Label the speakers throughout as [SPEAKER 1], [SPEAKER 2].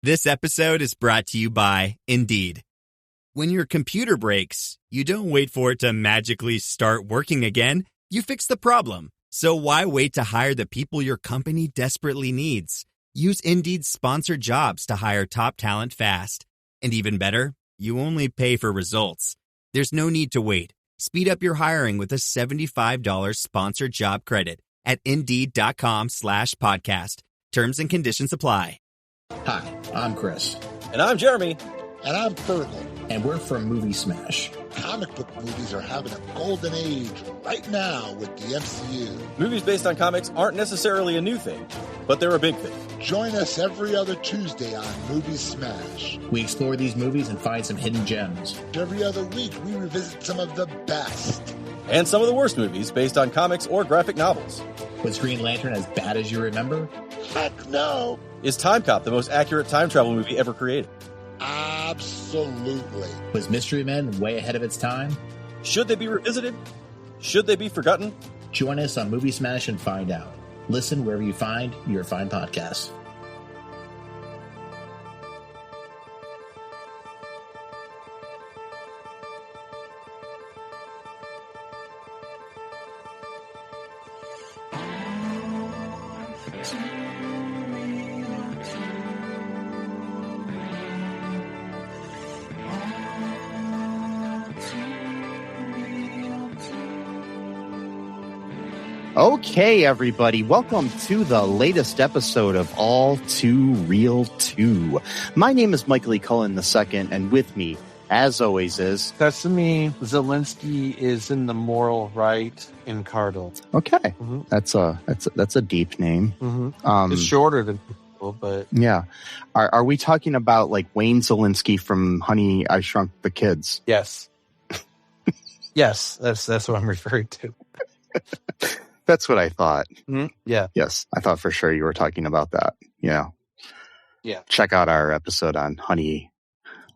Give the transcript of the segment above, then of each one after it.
[SPEAKER 1] This episode is brought to you by Indeed. When your computer breaks, you don't wait for it to magically start working again. You fix the problem. So why wait to hire the people your company desperately needs? Use Indeed's sponsored jobs to hire top talent fast. And even better, you only pay for results. There's no need to wait. Speed up your hiring with a $75 sponsored job credit at Indeed.com/podcast. Terms and conditions apply.
[SPEAKER 2] Hi, I'm Chris.
[SPEAKER 3] And I'm Jeremy.
[SPEAKER 4] And I'm Fergal.
[SPEAKER 2] And we're from Movie Smash.
[SPEAKER 4] Comic book movies are having a golden age right now with the MCU.
[SPEAKER 3] Movies based on comics aren't necessarily a new thing, but they're a big thing.
[SPEAKER 4] Join us every other Tuesday on Movie Smash.
[SPEAKER 2] We explore these movies and find some hidden gems.
[SPEAKER 4] Every other week, we revisit some of the best.
[SPEAKER 3] And some of the worst movies based on comics or graphic novels.
[SPEAKER 2] Was Green Lantern as bad as you remember?
[SPEAKER 4] Heck no!
[SPEAKER 3] Is Time Cop the most accurate time travel movie ever created?
[SPEAKER 4] Absolutely.
[SPEAKER 2] Was Mystery Men way ahead of its time?
[SPEAKER 3] Should they be revisited? Should they be forgotten?
[SPEAKER 2] Join us on Movie Smash and find out. Listen wherever you find your fine podcasts.
[SPEAKER 5] Okay, everybody, welcome to the latest episode of All Too Real 2. My name is Michael E. Cullen II, and with me, as always, is...
[SPEAKER 6] Sesame Zelensky is in the moral right in Cardinal.
[SPEAKER 5] Okay,
[SPEAKER 6] Mm-hmm.
[SPEAKER 5] that's a deep name.
[SPEAKER 6] Mm-hmm. It's shorter than people, but...
[SPEAKER 5] Yeah. Are we talking about, like, Wayne Zelensky from Honey, I Shrunk the Kids?
[SPEAKER 6] Yes. Yes, that's what I'm referring to.
[SPEAKER 5] That's what I thought.
[SPEAKER 6] Mm-hmm. Yeah.
[SPEAKER 5] Yes, I thought for sure you were talking about that. Yeah.
[SPEAKER 6] Yeah.
[SPEAKER 5] Check out our episode on Honey,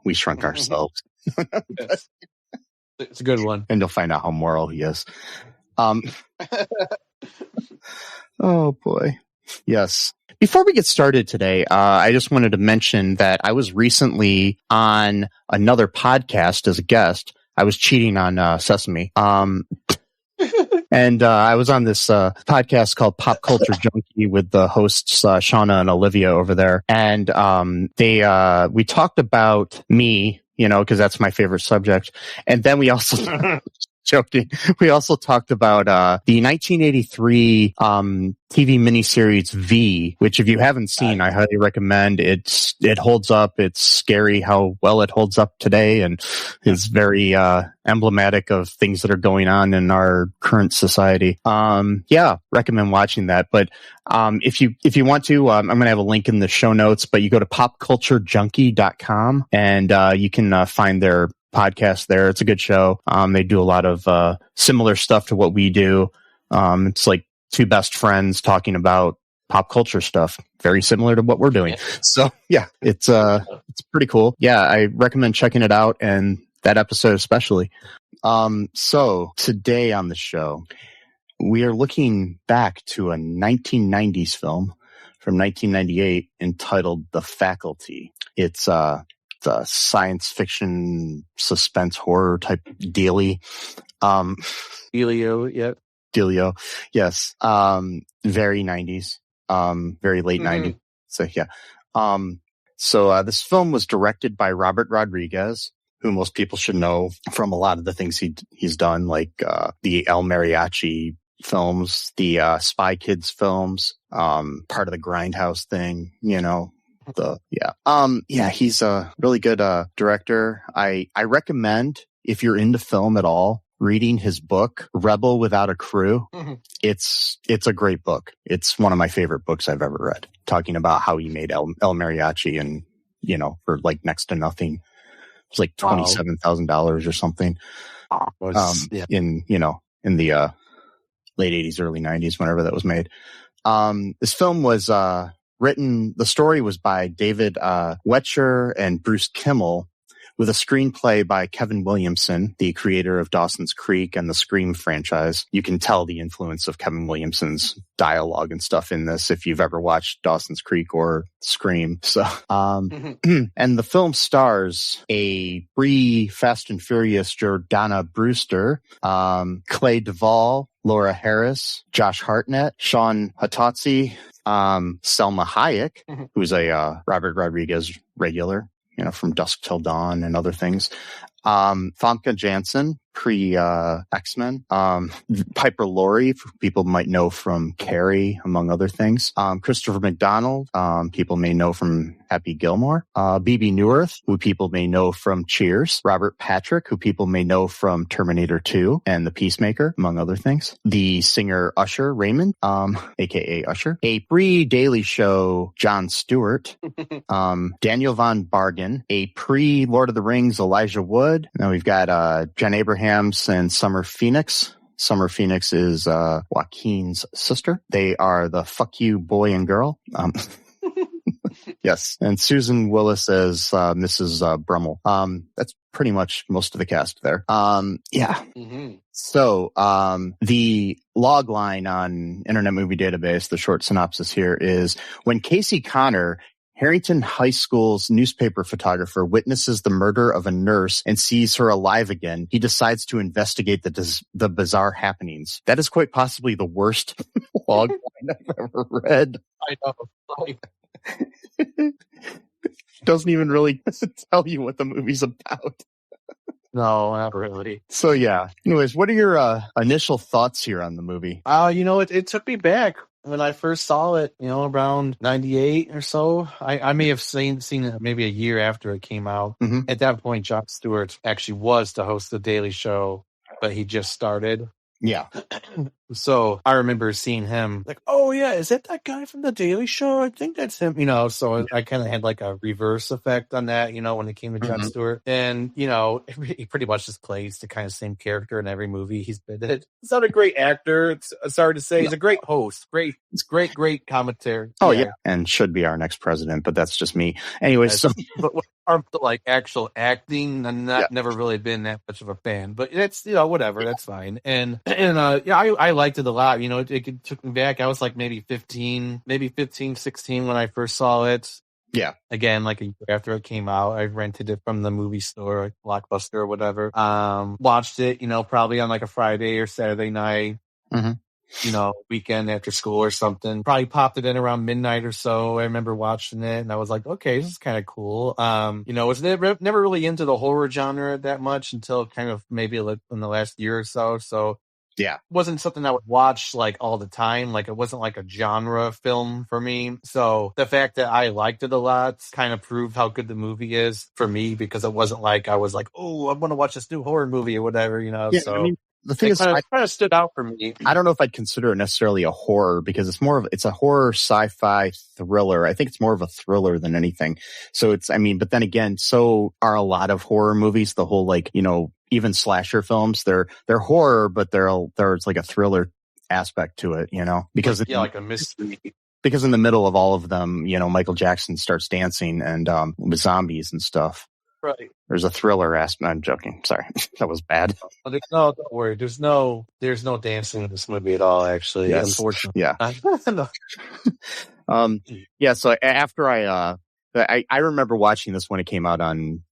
[SPEAKER 5] We Shrunk Ourselves.
[SPEAKER 6] Yes. It's a good one.
[SPEAKER 5] And you'll find out how moral he is. Oh, boy. Yes. Before we get started today, I just wanted to mention that I was recently on another podcast as a guest. I was cheating on Sesame. And I was on this podcast called Pop Culture Junkie with the hosts Shauna and Olivia over there. And we talked about me, you know, because that's my favorite subject. And then we also joking. We also talked about the 1983 TV miniseries V, which if you haven't seen, I highly recommend. It holds up. It's scary how well it holds up today, and is very emblematic of things that are going on in our current society. Yeah, recommend watching that. But if you want to, I'm going to have a link in the show notes. But you go to popculturejunkie.com and you can find their podcast there. It's a good show. They do a lot of similar stuff to what we do. It's like two best friends talking about pop culture stuff, very similar to what we're doing. So yeah, it's pretty cool. Yeah, I recommend checking it out, and that episode especially. So today on the show, we are looking back to a 1990s film from 1998 entitled The Faculty. It's a science fiction suspense horror type dealy.
[SPEAKER 6] Elio, yeah.
[SPEAKER 5] Dealio, yes. Very 90s, very late 90s. So yeah. So this film was directed by Robert Rodriguez, who most people should know from a lot of the things he's done, like the El Mariachi films, the Spy Kids films, part of the Grindhouse thing, you know. He's a really good director. I recommend, if you're into film at all, reading his book, Rebel Without a Crew. Mm-hmm. It's a great book. It's one of my favorite books I've ever read, talking about how he made El Mariachi, and, you know, for like next to nothing. It was like $27,000 or something. In the late 80s, early 90s, whenever that was made. This film was written, the story was by David Wetcher and Bruce Kimmel, with a screenplay by Kevin Williamson, the creator of Dawson's Creek and the Scream franchise. You can tell the influence of Kevin Williamson's dialogue and stuff in this if you've ever watched Dawson's Creek or Scream. So, and the film stars a pre-Fast and Furious Jordana Brewster, Clay Duvall, Laura Harris, Josh Hartnett, Sean Hatazzi, Selma Hayek, who's a Robert Rodriguez regular, from Dusk Till Dawn and other things. Famke Janssen, pre-X-Men. Piper Laurie, people might know from Carrie, among other things. Christopher McDonald, people may know from Happy Gilmore. Bebe Neuwirth, who people may know from Cheers. Robert Patrick, who people may know from Terminator 2 and The Peacemaker, among other things. The singer Usher Raymond, aka Usher. A pre-Daily Show Jon Stewart. Daniel Von Bargen. A pre-Lord of the Rings Elijah Wood. Now we've got Jen Abrahams and Summer Phoenix. Summer Phoenix is Joaquin's sister. They are the Fuck You Boy and Girl. Yes. And Susan Willis as Mrs. Brummel. That's pretty much most of the cast there. Yeah. So the log line on Internet Movie Database, the short synopsis here is, when Casey Connor, Harrington High School's newspaper photographer, witnesses the murder of a nurse and sees her alive again, he decides to investigate the bizarre happenings. That is quite possibly the worst log line I've ever read.
[SPEAKER 6] I know.
[SPEAKER 5] Doesn't even really tell you what the movie's about.
[SPEAKER 6] No, not really.
[SPEAKER 5] So yeah. Anyways, what are your initial thoughts here on the movie?
[SPEAKER 6] It took me back. When I first saw it, around 98 or so, I may have seen it maybe a year after it came out. At that point, Jon Stewart actually was to host the Daily Show, but he just started.
[SPEAKER 5] Yeah.
[SPEAKER 6] So I remember seeing him like, oh yeah, is that guy from the Daily Show? I think that's him, so I kind of had like a reverse effect on that, when it came to Jon Stewart. And, he pretty much just plays the kind of same character in every movie he's been in. He's not a great actor. It's hard to say. He's a great host. Great commentary.
[SPEAKER 5] Oh yeah. And should be our next president, but that's just me. Anyway, so
[SPEAKER 6] but like actual acting, I'm never really been that much of a fan, but that's, whatever, that's fine. And I liked it a lot. It took me back. I was like maybe 15, 16 when I first saw it.
[SPEAKER 5] Yeah.
[SPEAKER 6] Again, like a year after it came out, I rented it from the movie store, Blockbuster or whatever. Watched it, probably on like a Friday or Saturday night. Weekend after school or something. Probably popped it in around midnight or so. I remember watching it and I was like, okay, this is kind of cool. Was never really into the horror genre that much until kind of maybe in the last year or so. So
[SPEAKER 5] yeah,
[SPEAKER 6] it wasn't something I would watch like all the time. Like it wasn't like a genre film for me. So the fact that I liked it a lot kind of proved how good the movie is for me, because it wasn't like I was like, oh, I want to watch this new horror movie or whatever, Yeah, so
[SPEAKER 5] the thing is,
[SPEAKER 6] kind of stood out for me.
[SPEAKER 5] I don't know if I'd consider it necessarily a horror, because it's a horror sci-fi thriller. I think it's more of a thriller than anything. So but then again, so are a lot of horror movies. The whole even slasher films, they're horror, but there's like a thriller aspect to it, because
[SPEAKER 6] like a mystery.
[SPEAKER 5] Because in the middle of all of them, Michael Jackson starts dancing and with zombies and stuff.
[SPEAKER 6] Right.
[SPEAKER 5] There's a thriller aspect. I'm joking. Sorry, that was bad.
[SPEAKER 6] No, don't worry. There's no dancing in this movie at all. Actually,
[SPEAKER 5] yes.
[SPEAKER 6] Unfortunately,
[SPEAKER 5] yeah. Yeah. So after I remember watching this when it came out on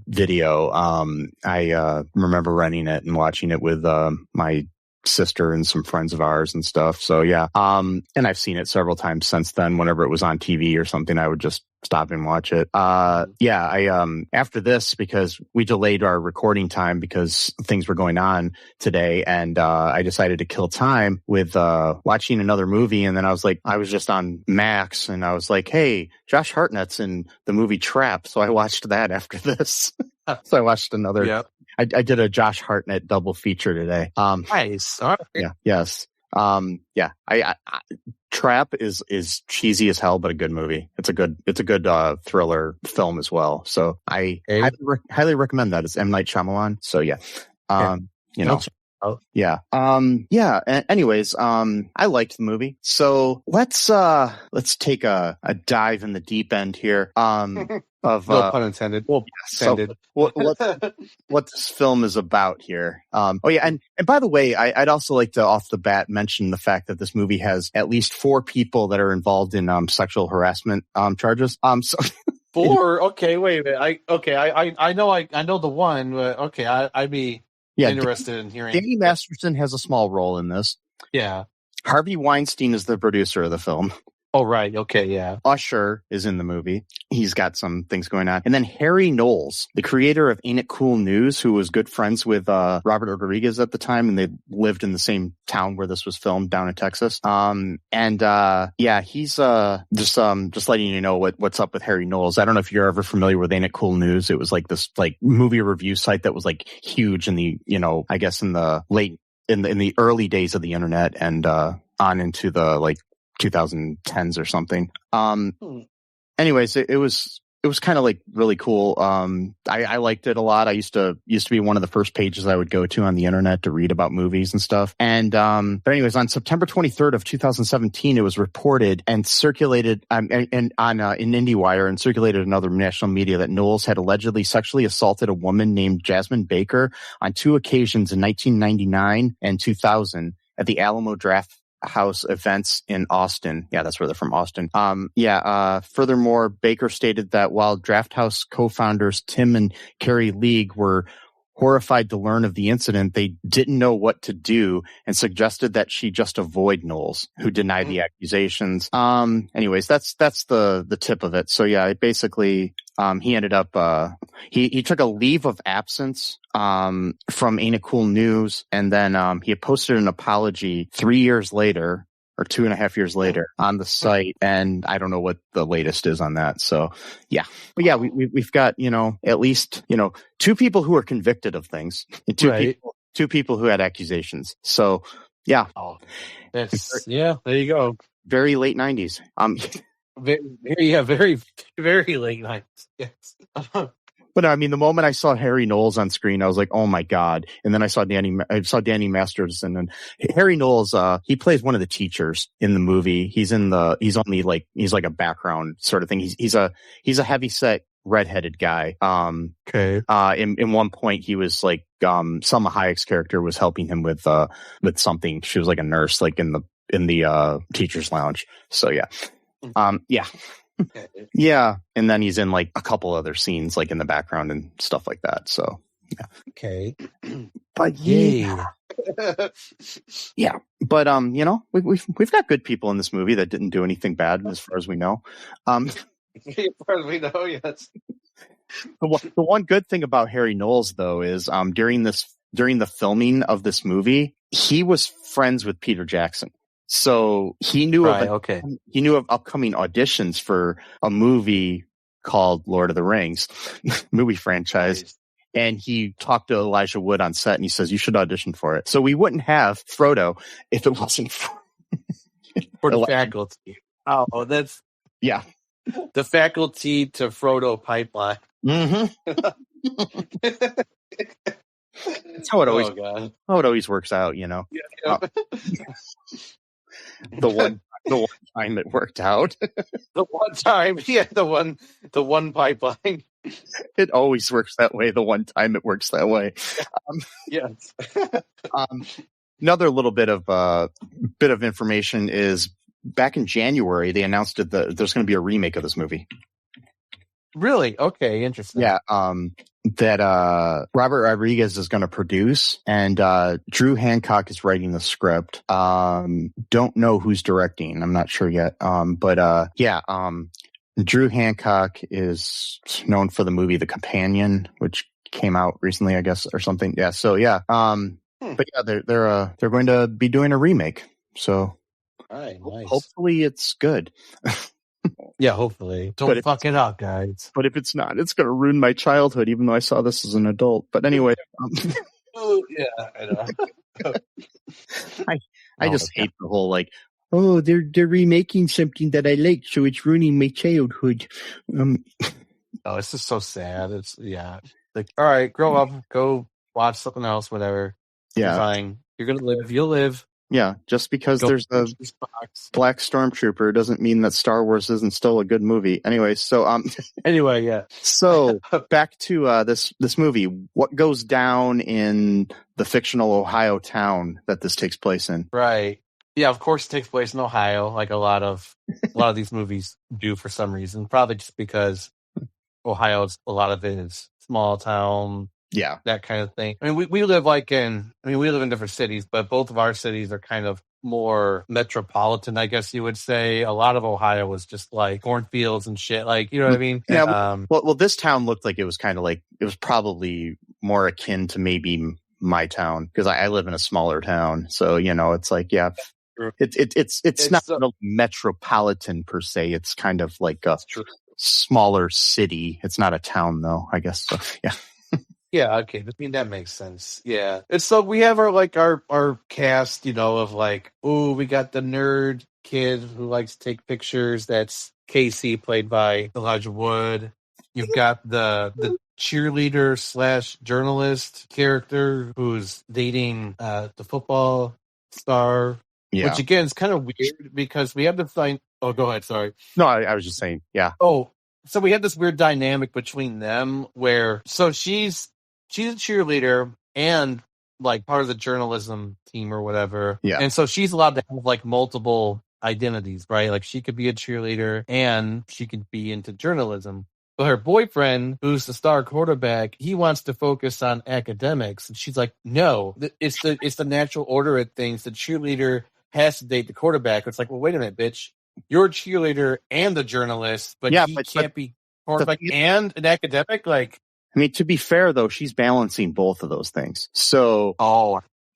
[SPEAKER 5] video. I remember renting it and watching it with my sister and some friends of ours and stuff. So yeah. And I've seen it several times since then. Whenever it was on TV or something, I would just stop and watch it. After this, because we delayed our recording time because things were going on today, and I decided to kill time with watching another movie. And then I was just on Max, and I was like, hey, Josh Hartnett's in the movie Trap. So I watched that after this. So I watched another.
[SPEAKER 6] Yep.
[SPEAKER 5] I did a Josh Hartnett double feature today.
[SPEAKER 6] Nice. All right.
[SPEAKER 5] Yeah. Yes. I Trap is cheesy as hell, but a good movie. It's a good thriller film as well. So I highly recommend that. It's M. Night Shyamalan. So yeah. Yeah. Anyways, I liked the movie. So let's take a dive in the deep end here. Of
[SPEAKER 6] no pun intended. Well, intended.
[SPEAKER 5] So what this film is about here. And by the way, I'd also like to off the bat mention the fact that this movie has at least 4 people that are involved in sexual harassment charges. So
[SPEAKER 6] 4? Okay, wait a minute. I know the one, but okay, I'd be interested in hearing.
[SPEAKER 5] Danny Masterson has a small role in this.
[SPEAKER 6] Yeah.
[SPEAKER 5] Harvey Weinstein is the producer of the film.
[SPEAKER 6] Oh, right. Okay, yeah.
[SPEAKER 5] Usher is in the movie. He's got some things going on. And then Harry Knowles, the creator of Ain't It Cool News, who was good friends with Robert Rodriguez at the time, and they lived in the same town where this was filmed down in Texas. He's just letting you know what's up with Harry Knowles. I don't know if you're ever familiar with Ain't It Cool News. It was like this like movie review site that was like huge in the, I guess in the early days of the internet and on into the like 2010s or something. Anyways, it was kind of like really cool. I liked it a lot. I used to be one of the first pages I would go to on the internet to read about movies and stuff. And but anyways, on September 23rd of 2017, it was reported and circulated in IndieWire and circulated in other national media that Knowles had allegedly sexually assaulted a woman named Jasmine Baker on 2 occasions in 1999 and 2000 at the Alamo Draft House events in Austin. Yeah, that's where they're from, Austin. Furthermore, Baker stated that while Draft House co-founders Tim and Carrie League were horrified to learn of the incident, they didn't know what to do and suggested that she just avoid Knowles, who denied the accusations. Anyways, that's the tip of it. So yeah, basically, he ended up, he took a leave of absence, from Ain't It Cool News. And then, he had posted an apology 3 years later or 2.5 years later on the site. And I don't know what the latest is on that. So yeah, but yeah, we've got, at least, 2 people who are convicted of things and 2 people who had accusations. So yeah.
[SPEAKER 6] Oh, there you go.
[SPEAKER 5] Very late 90s.
[SPEAKER 6] Very, very late 90s. Yes.
[SPEAKER 5] But I mean, the moment I saw Harry Knowles on screen, I was like, "Oh my god!" And then I saw Danny Masterson, and Harry Knowles. He plays one of the teachers in the movie. He's like a background sort of thing. He's a heavyset redheaded guy.
[SPEAKER 6] Okay.
[SPEAKER 5] In one point, he was like, Selma Hayek's character was helping him with something. She was like a nurse, like in the teacher's lounge. So yeah. Yeah, and then he's in like a couple other scenes like in the background and stuff like that. So yeah.
[SPEAKER 6] Okay.
[SPEAKER 5] But yeah. Yeah. But we've got good people in this movie that didn't do anything bad as far as we know.
[SPEAKER 6] As far as we know, yes.
[SPEAKER 5] The one good thing about Harry Knowles though is during the filming of this movie, he was friends with Peter Jackson. So he knew of upcoming auditions for a movie called Lord of the Rings movie franchise. Nice. And he talked to Elijah Wood on set and he says, you should audition for it. So we wouldn't have Frodo if it wasn't for
[SPEAKER 6] the faculty. Oh, that's the faculty to Frodo pipeline.
[SPEAKER 5] Mm-hmm. That's how it always works out, Yeah. The one time it worked out.
[SPEAKER 6] The one time, the one pipeline.
[SPEAKER 5] It always works that way. The one time it works that way.
[SPEAKER 6] Yes.
[SPEAKER 5] Another little bit of information is back in January they announced that there's going to be a remake of this movie.
[SPEAKER 6] Really? Okay, interesting.
[SPEAKER 5] Yeah. That Robert Rodriguez is going to produce, and Drew Hancock is writing the script. Don't know who's directing. I'm not sure yet. Drew Hancock is known for the movie The Companion, which came out recently, I guess, or something. Yeah. So yeah. But yeah, they're going to be doing a remake. So
[SPEAKER 6] all right, nice.
[SPEAKER 5] Hopefully it's good.
[SPEAKER 6] Yeah, hopefully. Don't fuck it up, guys.
[SPEAKER 5] But if it's not, it's going to ruin my childhood, even though I saw this as an adult. But anyway.
[SPEAKER 6] Yeah, I know.
[SPEAKER 5] I just hate the whole like, oh, they're remaking something that I like, so it's ruining my childhood.
[SPEAKER 6] Oh, it's just so sad. It's like, all right, grow up, go watch something else, whatever. You're fine. You're gonna live. You'll live.
[SPEAKER 5] Yeah, just because there's a black stormtrooper doesn't mean that Star Wars isn't still a good movie. Anyway, so
[SPEAKER 6] anyway, yeah.
[SPEAKER 5] So back to this movie. What goes down in the fictional Ohio town that this takes place in?
[SPEAKER 6] Right. Yeah, of course it takes place in Ohio, like a lot of these movies do for some reason. Probably just because Ohio's a lot of it is small town.
[SPEAKER 5] Yeah.
[SPEAKER 6] That kind of thing. I mean, we live we live in different cities, but both of our cities are kind of more metropolitan, I guess you would say. A lot of Ohio was just like cornfields and shit. Like, you know what I mean?
[SPEAKER 5] Yeah. Well, this town looked like it was kind of like, it was probably more akin to maybe my town because I live in a smaller town. So, you know, it's like, yeah, it's not metropolitan per se. It's kind of like a smaller city. It's not a town though, I guess. So, yeah.
[SPEAKER 6] Yeah, okay. I mean, that makes sense. Yeah. And so we have our cast, you know, of like, we got the nerd kid who likes to take pictures. That's Casey, played by Elijah Wood. You've got the cheerleader / journalist character who's dating the football star. Yeah. Which again is kind of weird because we have to find. Oh, go ahead. Sorry.
[SPEAKER 5] No, I was just saying. Yeah.
[SPEAKER 6] Oh, so we have this weird dynamic between them where she's a cheerleader and like part of the journalism team or whatever.
[SPEAKER 5] Yeah.
[SPEAKER 6] And so she's allowed to have like multiple identities, right? Like she could be a cheerleader and she could be into journalism. But her boyfriend, who's the star quarterback, he wants to focus on academics. And she's like, no, it's the natural order of things. The cheerleader has to date the quarterback. It's like, well, wait a minute, bitch. You're a cheerleader and a journalist, but he can't be quarterback and an academic? Like,
[SPEAKER 5] I mean, to be fair, though, she's balancing both of those things. So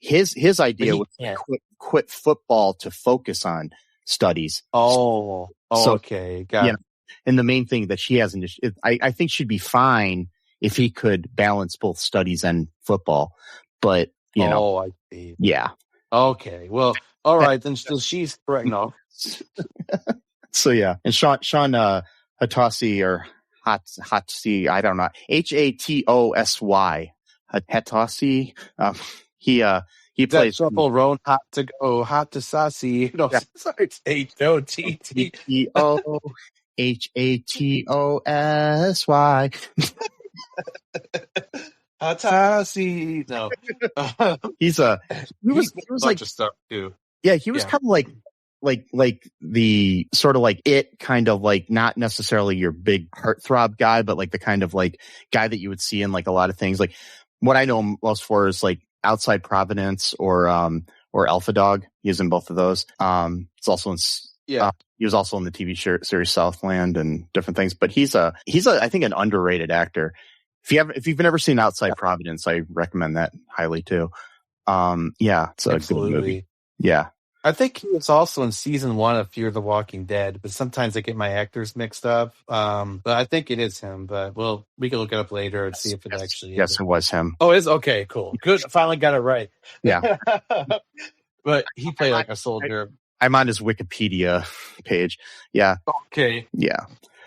[SPEAKER 5] his idea was to quit football to focus on studies.
[SPEAKER 6] Okay. Got it.
[SPEAKER 5] And the main thing that she has, I think she'd be fine if he could balance both studies and football. But, you know.
[SPEAKER 6] I see.
[SPEAKER 5] Yeah.
[SPEAKER 6] Okay. Well, all right. Then she's correct. No.
[SPEAKER 5] So, yeah. And Sean Hatosy or Hatosy, I don't know. Hatosy. Hatosy. He plays
[SPEAKER 6] Truffle Roan hot to go, hot to saucy. No, sorry, it's Hatosy. Hatosy. No.
[SPEAKER 5] He was like
[SPEAKER 6] stuff too.
[SPEAKER 5] Yeah, he was kind of like the sort of like it kind of like not necessarily your big heartthrob guy, but like the kind of like guy that you would see in like a lot of things. Like what I know him most for is like Outside Providence or Alpha Dog. He's in both of those. It's also in he was also in the TV series Southland and different things. But he's I think an underrated actor. If you've never seen Outside Providence, I recommend that highly too. It's a good movie. Yeah.
[SPEAKER 6] I think he was also in season 1 of Fear the Walking Dead, but sometimes I get my actors mixed up. But I think it is him, but we can look it up later and see if it actually is.
[SPEAKER 5] Yes, it was him.
[SPEAKER 6] Oh, it is? Okay, cool. Good. Finally got it right.
[SPEAKER 5] Yeah.
[SPEAKER 6] But he played like a soldier.
[SPEAKER 5] I'm on his Wikipedia page. Yeah.
[SPEAKER 6] Okay.
[SPEAKER 5] Yeah.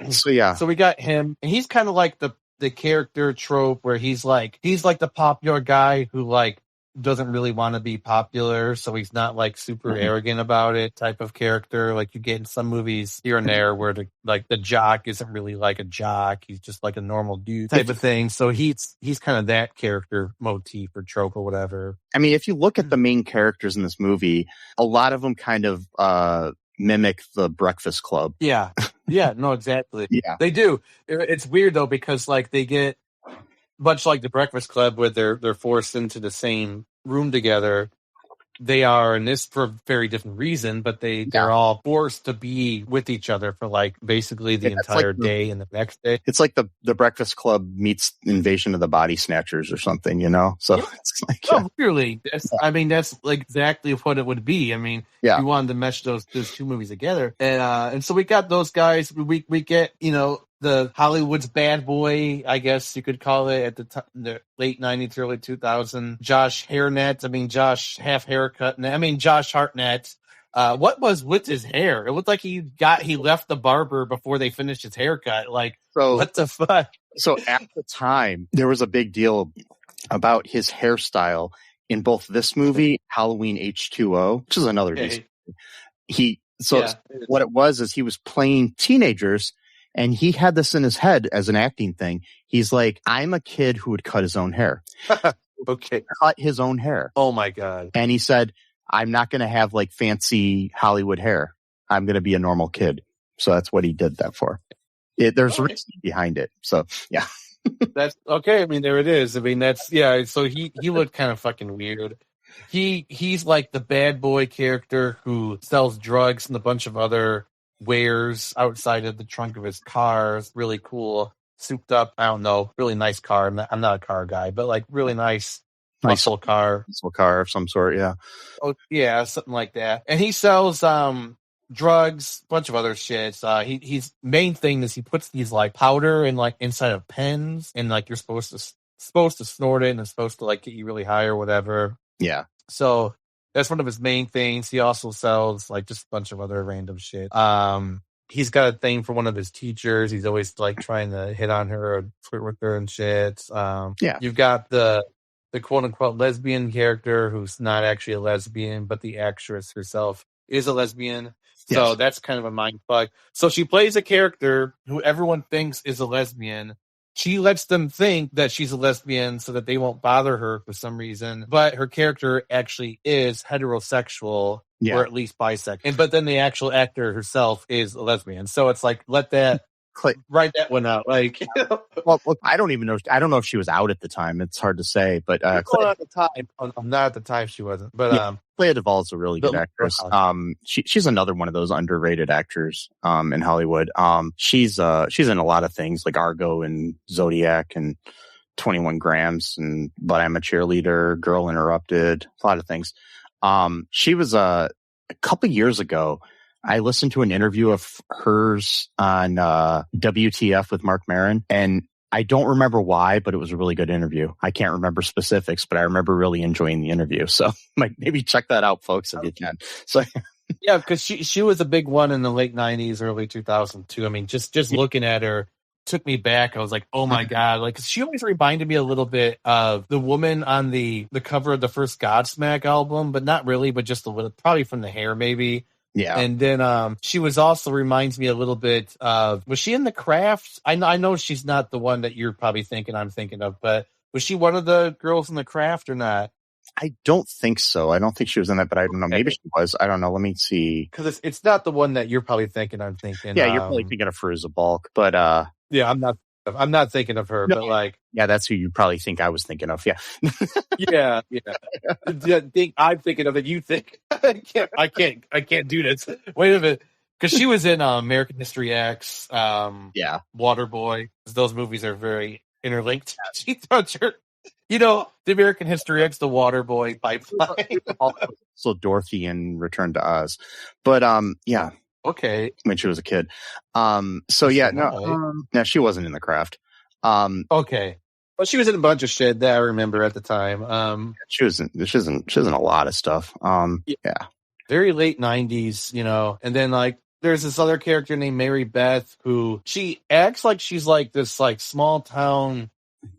[SPEAKER 5] So, yeah.
[SPEAKER 6] So we got him, and he's kind of like the character trope where he's like the popular guy who like doesn't really want to be popular, so he's not like super arrogant about it type of character like you get in some movies here and there where the jock isn't really like a jock, he's just like a normal dude type of thing. So he's kind of that character motif or trope or whatever.
[SPEAKER 5] I mean, if you look at the main characters in this movie, a lot of them kind of mimic the Breakfast Club.
[SPEAKER 6] Yeah, no, exactly.
[SPEAKER 5] Yeah,
[SPEAKER 6] they do. It's weird though because like they get much like the Breakfast Club where they're forced into the same room together. They are in this for a very different reason, but they're all forced to be with each other for like basically the entire day and the next day.
[SPEAKER 5] It's like the Breakfast Club meets Invasion of the Body Snatchers or something, you know? So it's like,
[SPEAKER 6] really. I mean, that's like exactly what it would be. I mean, you wanted to mesh those two movies together. And so we got those guys. We get, you know, the Hollywood's bad boy, I guess you could call it, at the late 90s, early 2000s. Josh Hartnett. I mean, Josh half haircut. I mean, Josh Hartnett. What was with his hair? It looked like he left the barber before they finished his haircut. Like, what the fuck?
[SPEAKER 5] So at the time, there was a big deal about his hairstyle in both this movie, Halloween H2O, which is another decent movie. What it was is he was playing teenagers, and he had this in his head as an acting thing. He's like, I'm a kid who would cut his own hair.
[SPEAKER 6] Okay.
[SPEAKER 5] Cut his own hair.
[SPEAKER 6] Oh my God.
[SPEAKER 5] And he said, I'm not going to have like fancy Hollywood hair. I'm going to be a normal kid. So that's what he did that for. There's reason behind it. So yeah.
[SPEAKER 6] That's okay. I mean, there it is. I mean, that's, yeah. So he looked kind of fucking weird. He's like the bad boy character who sells drugs and a bunch of other wares outside of the trunk of his car. It's really cool. Souped up, I don't know, really nice car. I'm not a car guy, but like really nice muscle car.
[SPEAKER 5] Muscle car of some sort, yeah.
[SPEAKER 6] Oh, yeah, something like that. And he sells drugs, a bunch of other shit. He's main thing is he puts these like powder in like inside of pens, and like you're supposed to snort it, and it's supposed to like get you really high or whatever.
[SPEAKER 5] Yeah.
[SPEAKER 6] So that's one of his main things. He also sells like just a bunch of other random shit. He's got a thing for one of his teachers. He's always like trying to hit on her or flirt with her and shit. You've got the quote unquote lesbian character who's not actually a lesbian, but the actress herself is a lesbian. Yes. So that's kind of a mind fuck. So she plays a character who everyone thinks is a lesbian. She lets them think that she's a lesbian so that they won't bother her for some reason. But her character actually is heterosexual, or at least bisexual. But then the actual actor herself is a lesbian. So it's like, write that one out. Like,
[SPEAKER 5] well, I don't even know. I don't know if she was out at the time. It's hard to say. But
[SPEAKER 6] at the time, not at the time she wasn't. But
[SPEAKER 5] Clea Duvall is a really good actress. She's another one of those underrated actors in Hollywood. She's in a lot of things like Argo and Zodiac and 21 Grams and But I'm a Cheerleader, Girl Interrupted, a lot of things. She was a couple years ago. I listened to an interview of hers on WTF with Mark Maron, and I don't remember why, but it was a really good interview. I can't remember specifics, but I remember really enjoying the interview. So maybe check that out, folks, if you can. So
[SPEAKER 6] yeah, because she was a big one in the late 90s, early 2002. I mean, just looking at her took me back. I was like, oh my God. Like, she always reminded me a little bit of the woman on the cover of the first Godsmack album, but not really, but just a little, probably from the hair maybe.
[SPEAKER 5] Yeah.
[SPEAKER 6] And then she was also reminds me a little bit of, was she in The Craft? I know she's not the one that you're probably thinking I'm thinking of, but was she one of the girls in The Craft or not?
[SPEAKER 5] I don't think so. I don't think she was in that, but I don't know. Maybe she was. I don't know. Let me see.
[SPEAKER 6] Because it's not the one that you're probably thinking I'm thinking.
[SPEAKER 5] Yeah, you're probably thinking of Fairuza Balk, but
[SPEAKER 6] yeah, I'm not thinking of her, but like,
[SPEAKER 5] yeah, that's who you probably think I was thinking of. Yeah.
[SPEAKER 6] yeah. I'm thinking of it. You think I can't do this. Wait a minute. Cause she was in American History X, Waterboy. Those movies are very interlinked. She thought the American History X, the Waterboy pipeline.
[SPEAKER 5] So Dorothy in Return to Oz, but yeah.
[SPEAKER 6] Okay.
[SPEAKER 5] When she was a kid. No, she wasn't in The Craft.
[SPEAKER 6] Okay. Well, she was in a bunch of shit that I remember at the time.
[SPEAKER 5] She's in a lot of stuff. Yeah.
[SPEAKER 6] Very late 90s, and then like there's this other character named Mary Beth who she acts like she's like this like small town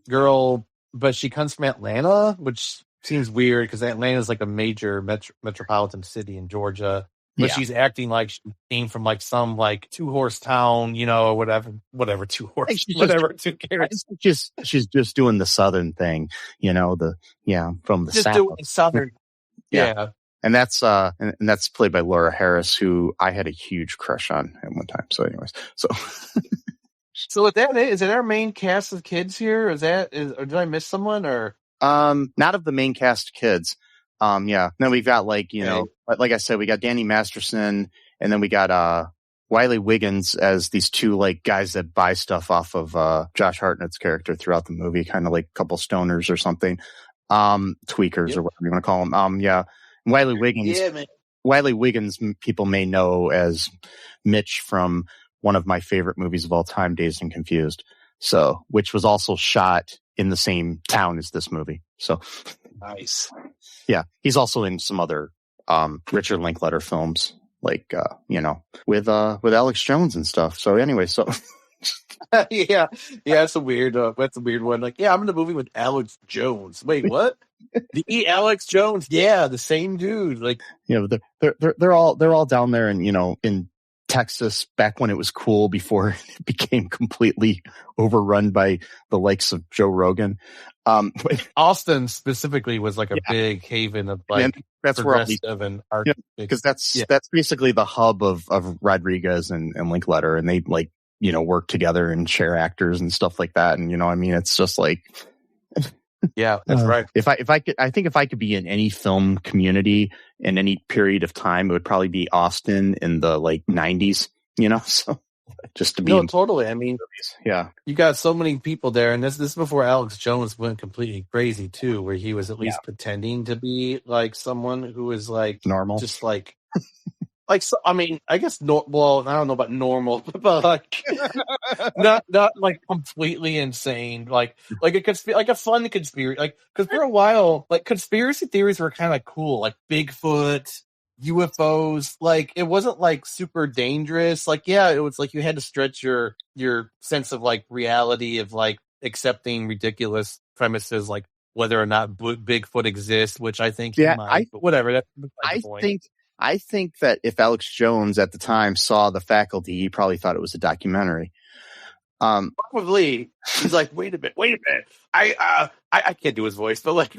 [SPEAKER 6] girl, but she comes from Atlanta, which seems weird because Atlanta is like a major metropolitan city in Georgia. But she's acting like she came from like some like 2-horse town, or whatever 2-horse, whatever.
[SPEAKER 5] She's just doing the Southern thing, from the
[SPEAKER 6] just
[SPEAKER 5] South.
[SPEAKER 6] Doing Southern, yeah.
[SPEAKER 5] And that's played by Laura Harris, who I had a huge crush on at one time. So, anyways,
[SPEAKER 6] so with that, is it our main cast of kids here? Or did I miss someone or?
[SPEAKER 5] Not of the main cast kids. Then we've got like I said, we got Danny Masterson, and then we got Wiley Wiggins as these two like guys that buy stuff off of Josh Hartnett's character throughout the movie, kind of like a couple stoners or something, tweakers or whatever you want to call them. Wiley Wiggins. Yeah, man. Wiley Wiggins, people may know as Mitch from one of my favorite movies of all time, Dazed and Confused. So, which was also shot in the same town as this movie. So
[SPEAKER 6] nice.
[SPEAKER 5] Yeah, he's also in some other Richard Linklater films, like with Alex Jones and stuff. So anyway,
[SPEAKER 6] yeah, it's a weird. That's a weird one. Like, yeah, I'm in a movie with Alex Jones. Wait, what? The Alex Jones, yeah, the same dude. Like,
[SPEAKER 5] they're all down there, and in Texas back when it was cool before it became completely overrun by the likes of Joe Rogan.
[SPEAKER 6] Austin specifically was like a big haven of like
[SPEAKER 5] that's where all these, because that's basically the hub of Rodriguez and Linkletter, and they like work together and share actors and stuff like that, and it's just like.
[SPEAKER 6] Yeah, that's right.
[SPEAKER 5] If I could be in any film community in any period of time, it would probably be Austin in the like 90s, so just to be
[SPEAKER 6] totally. I mean,
[SPEAKER 5] yeah,
[SPEAKER 6] you got so many people there, and this is before Alex Jones went completely crazy too, where he was at least pretending to be like someone who was like
[SPEAKER 5] normal,
[SPEAKER 6] just like so, I mean, I guess well, I don't know about normal, but like not like completely insane, like a fun conspiracy, like because for a while, like conspiracy theories were kind of cool, like Bigfoot, UFOs, like it wasn't like super dangerous, like it was like you had to stretch your sense of like reality of like accepting ridiculous premises, like whether or not Bigfoot exists, which I think might, but whatever. That's the point.
[SPEAKER 5] I think that if Alex Jones at the time saw The Faculty, he probably thought it was a documentary.
[SPEAKER 6] Probably. He's like, wait a minute. I can't do his voice, but like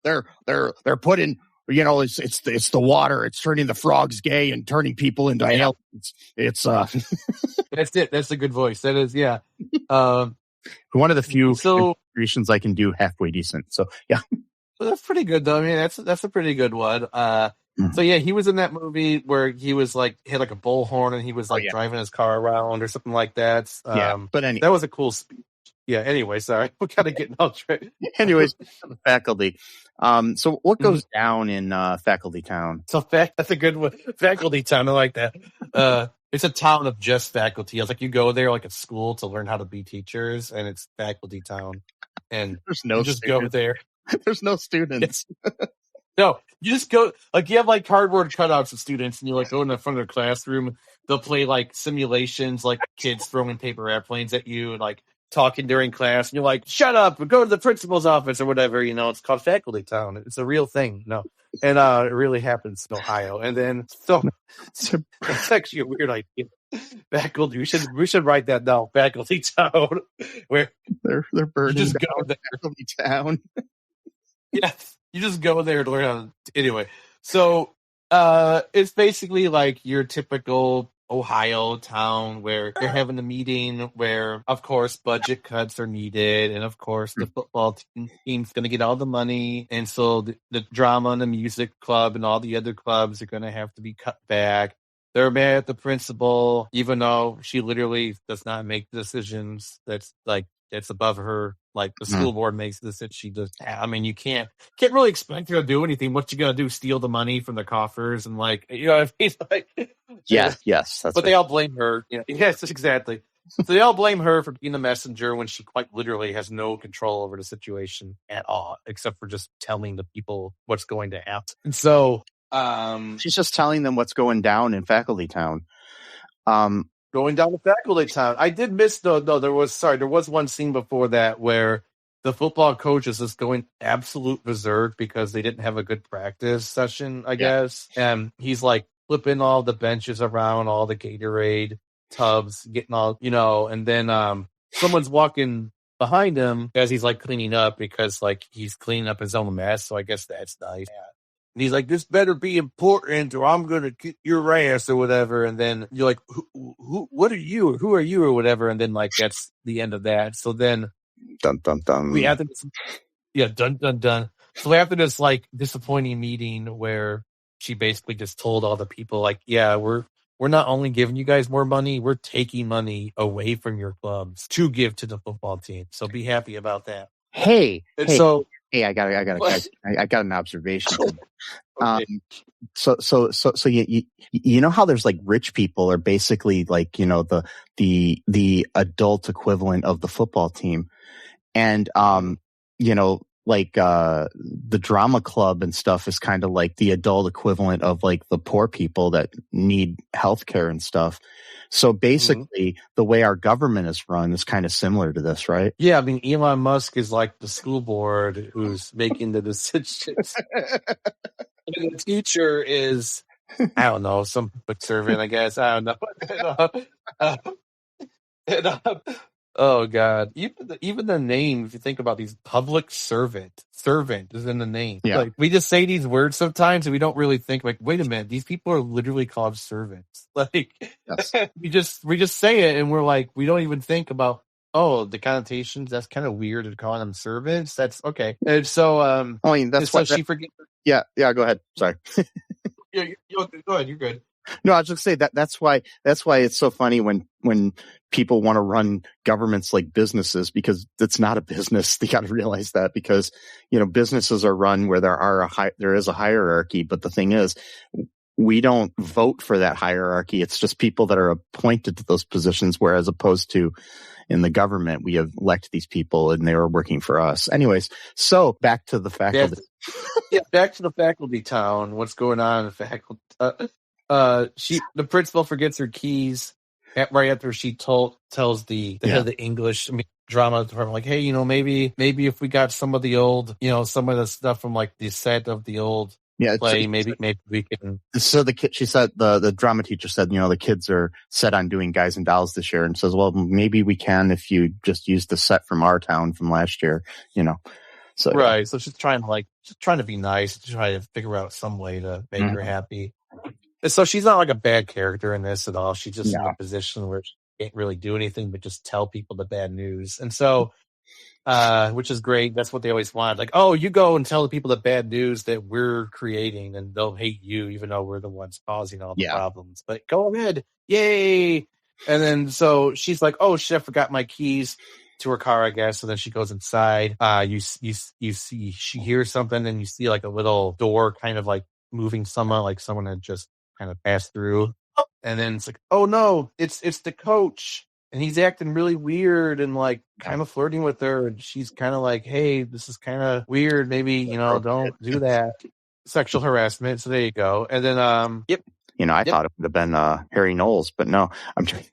[SPEAKER 5] they're putting, it's the water. It's turning the frogs gay and turning people into aliens. It's
[SPEAKER 6] That's it. That's a good voice. That is, yeah.
[SPEAKER 5] One of the few creations I can do halfway decent. So yeah.
[SPEAKER 6] Well, that's pretty good though. I mean, that's a pretty good one. So yeah, he was in that movie where he was like had like a bullhorn and he was like driving his car around or something like that.
[SPEAKER 5] But anyway,
[SPEAKER 6] that was a cool speech. Yeah. Anyway, sorry, we're kind of getting off track.
[SPEAKER 5] Anyways, The Faculty. So what goes down in Faculty Town?
[SPEAKER 6] So that's a good one. Faculty Town. I like that. It's a town of just faculty. It's like you go there like at school to learn how to be teachers, and it's Faculty Town. And
[SPEAKER 5] there's no
[SPEAKER 6] you just go there.
[SPEAKER 5] There's no students.
[SPEAKER 6] No, you just go, like, you have, like, cardboard cutouts of students, and you, like, go in the front of their classroom. They'll play, like, simulations, like, kids throwing paper airplanes at you and, like, talking during class. And you're like, shut up, and go to the principal's office or whatever, It's called Faculty Town. It's a real thing. No. And it really happens in Ohio. And then, it's actually a weird idea. Faculty, we should write that down. Faculty Town. Where
[SPEAKER 5] they're burning
[SPEAKER 6] just
[SPEAKER 5] down
[SPEAKER 6] go there.
[SPEAKER 5] Faculty Town.
[SPEAKER 6] Yes. You just go there to learn how to... Anyway, so it's basically like your typical Ohio town where they're having a meeting where, of course, budget cuts are needed. And, of course, the football team's going to get all the money. And so the drama and the music club and all the other clubs are going to have to be cut back. They're mad at the principal, even though she literally does not make decisions that's above her. Like the school board makes this that she does. I mean, you can't really expect her to do anything. What you gonna do? Steal the money from the coffers and like, what I mean? Like,
[SPEAKER 5] yes,
[SPEAKER 6] that's but they all blame her. Yes, exactly. So they all blame her for being the messenger when she quite literally has no control over the situation at all, except for just telling the people what's going to happen. And so,
[SPEAKER 5] she's just telling them what's going down in Faculty Town.
[SPEAKER 6] Going down to Faculty Town. I did miss there was one scene before that where the football coach is just going absolute berserk because they didn't have a good practice session, I guess. And he's like flipping all the benches around, all the Gatorade tubs, getting all, and then someone's walking behind him as he's like cleaning up because like he's cleaning up his own mess. So I guess that's nice. Yeah. And he's like, this better be important or I'm going to kick your ass or whatever. And then you're like, what are you? Or who are you or whatever? And then like, that's the end of that. So then
[SPEAKER 5] dun, dun, dun.
[SPEAKER 6] We after this, dun, dun, dun. So after this like disappointing meeting where she basically just told all the people like, we're not only giving you guys more money, we're taking money away from your clubs to give to the football team. So be happy about that.
[SPEAKER 5] Hey,
[SPEAKER 6] so
[SPEAKER 5] I got an observation.
[SPEAKER 6] Okay.
[SPEAKER 5] So you know how there's like rich people are basically like, the adult equivalent of the football team. And, like the drama club and stuff is kind of like the adult equivalent of like the poor people that need healthcare and stuff. So basically, the way our government is run is kind of similar to this, right?
[SPEAKER 6] Yeah, I mean, Elon Musk is like the school board who's making the decisions. And the teacher is, I don't know, some public servant, I guess. I don't know. Oh God! Even the name. If you think about these, public servant is in the name.
[SPEAKER 5] Yeah.
[SPEAKER 6] Like we just say these words sometimes, and we don't really think. Like, wait a minute, these people are literally called servants. Like,
[SPEAKER 5] Yes.
[SPEAKER 6] we just say it, and we're like, we don't even think about. Oh, the connotations. That's kind of weird to call them servants. That's okay. And so,
[SPEAKER 5] I mean, that's what
[SPEAKER 6] she forgets.
[SPEAKER 5] Yeah. Go ahead. Sorry.
[SPEAKER 6] Yeah, go ahead. You're good.
[SPEAKER 5] No, I was just say that's why it's so funny when people want to run governments like businesses, because it's not a business. They got to realize that, because businesses are run where there is a hierarchy, but the thing is, we don't vote for that hierarchy. It's just people that are appointed to those positions, whereas opposed to in the government, we have elected these people and they were working for us. Anyways, so back to the faculty.
[SPEAKER 6] Back to the faculty town. What's going on in the faculty? The principal forgets her keys right after she tells the head of the English drama department, like, hey, maybe if we got some of the old, some of the stuff from like the set of the old play, maybe we can.
[SPEAKER 5] So she said, the drama teacher said, the kids are set on doing Guys and Dolls this year, and says, well, maybe we can if you just use the set from our town from last year, So
[SPEAKER 6] right. So she's trying to be nice, to try to figure out some way to make her happy. So she's not like a bad character in this at all. She's just in a position where she can't really do anything but just tell people the bad news. And so, which is great. That's what they always want. Like, oh, you go and tell the people the bad news that we're creating, and they'll hate you, even though we're the ones causing all the problems. But go ahead. Yay. And then so she's like, oh shit, I forgot my keys to her car, I guess. So then she goes inside. You see, she hears something, and you see like a little door kind of like moving someone, like someone had just kind of passed through, and then it's like, oh no, it's the coach, and he's acting really weird and like kind of flirting with her, and she's kind of like, hey, this is kind of weird, maybe don't do that. Sexual harassment. So there you go. And then
[SPEAKER 5] I thought it would have been Harry Knowles, but no, I'm trying.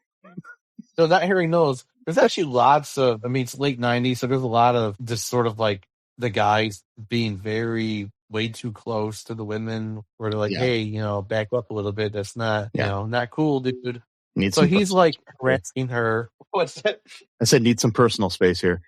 [SPEAKER 6] No, not Harry Knowles. There's actually lots of, it's late 90s, so there's a lot of this sort of like the guys being way too close to the women, where they're like, hey, back up a little bit. That's not, not cool, dude. So he's like harassing her. What's that?
[SPEAKER 5] I said, need some personal space here.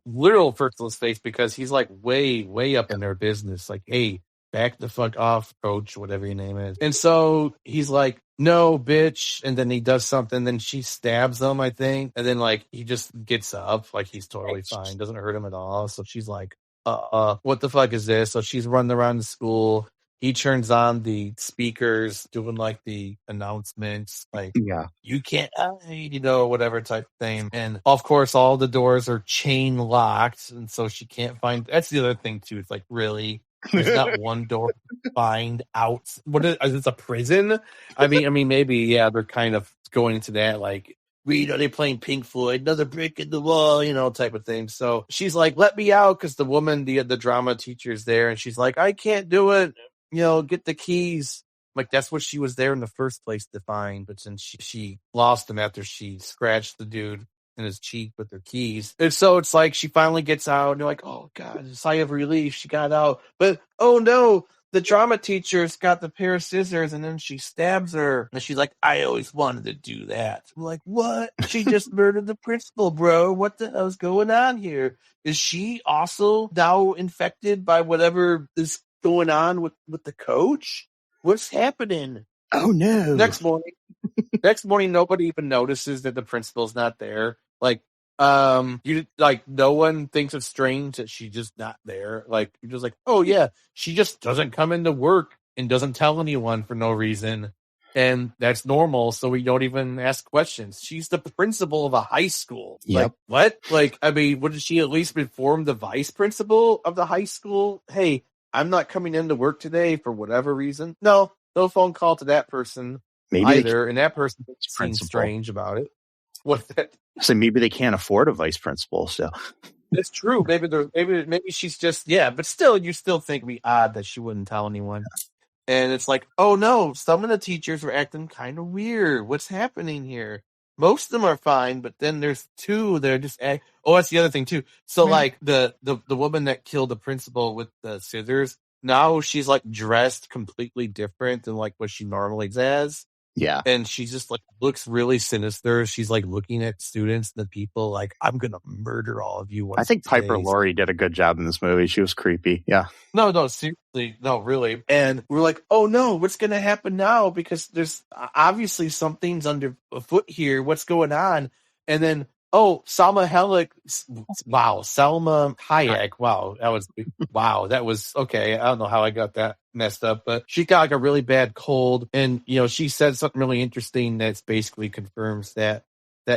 [SPEAKER 6] Literal personal space, because he's like way up in their business. Like, hey, back the fuck off, coach, whatever your name is. And so he's like, no, bitch. And then he does something. Then she stabs him, I think. And then like he just gets up, like he's totally fine, doesn't hurt him at all. So she's like, what the fuck is this? So she's running around the school. He turns on the speakers, doing like the announcements, like, you can't hide, whatever type of thing. And of course, all the doors are chain locked. And so she can't find. That's the other thing too. It's like, really? There's not one door to find out. What is it, a prison? I mean, maybe, they're kind of going into that, like, they're playing Pink Floyd, another brick in the wall, type of thing. So she's like, let me out, because the woman, the drama teacher's there, and she's like, I can't do it. Get the keys. Like, that's what she was there in the first place to find. But since she lost them after she scratched the dude in his cheek with her keys. And so it's like she finally gets out, and you're like, oh God, a sigh of relief. She got out. But oh no, the drama teacher's got the pair of scissors, and then she stabs her. And she's like, I always wanted to do that. I'm like, what? She just murdered the principal, bro. What the hell's going on here? Is she also now infected by whatever is going on with the coach? What's happening?
[SPEAKER 5] Oh no.
[SPEAKER 6] Next morning, nobody even notices that the principal's not there. Like, no one thinks it's strange that she's just not there. Like, you're just like, oh yeah, she just doesn't come into work and doesn't tell anyone for no reason. And that's normal, so we don't even ask questions. She's the principal of a high school.
[SPEAKER 5] Yep.
[SPEAKER 6] Like, what? Like, wouldn't she at least inform the vice principal of the high school? Hey, I'm not coming into work today for whatever reason. No phone call to that person either, and that person seems strange about it. What's that?
[SPEAKER 5] So maybe they can't afford a vice principal, so.
[SPEAKER 6] It's true. Maybe she's just but still, you still think it'd be odd that she wouldn't tell anyone. And it's like, oh no, some of the teachers were acting kind of weird. What's happening here? Most of them are fine, but then there's two that are just oh, that's the other thing too. So like the woman that killed the principal with the scissors, now she's like dressed completely different than like what she normally does.
[SPEAKER 5] Yeah.
[SPEAKER 6] And she just like looks really sinister. She's like looking at students and the people like, I'm going to murder all of you.
[SPEAKER 5] I think Piper Laurie did a good job in this movie. She was creepy. Yeah.
[SPEAKER 6] No, seriously. No, really. And we're like, oh no, what's going to happen now? Because there's obviously something's underfoot here. What's going on? And then, Salma Hayek. That was okay. I don't know how I got that messed up, but she got like a really bad cold. And, she said something really interesting that's basically confirms that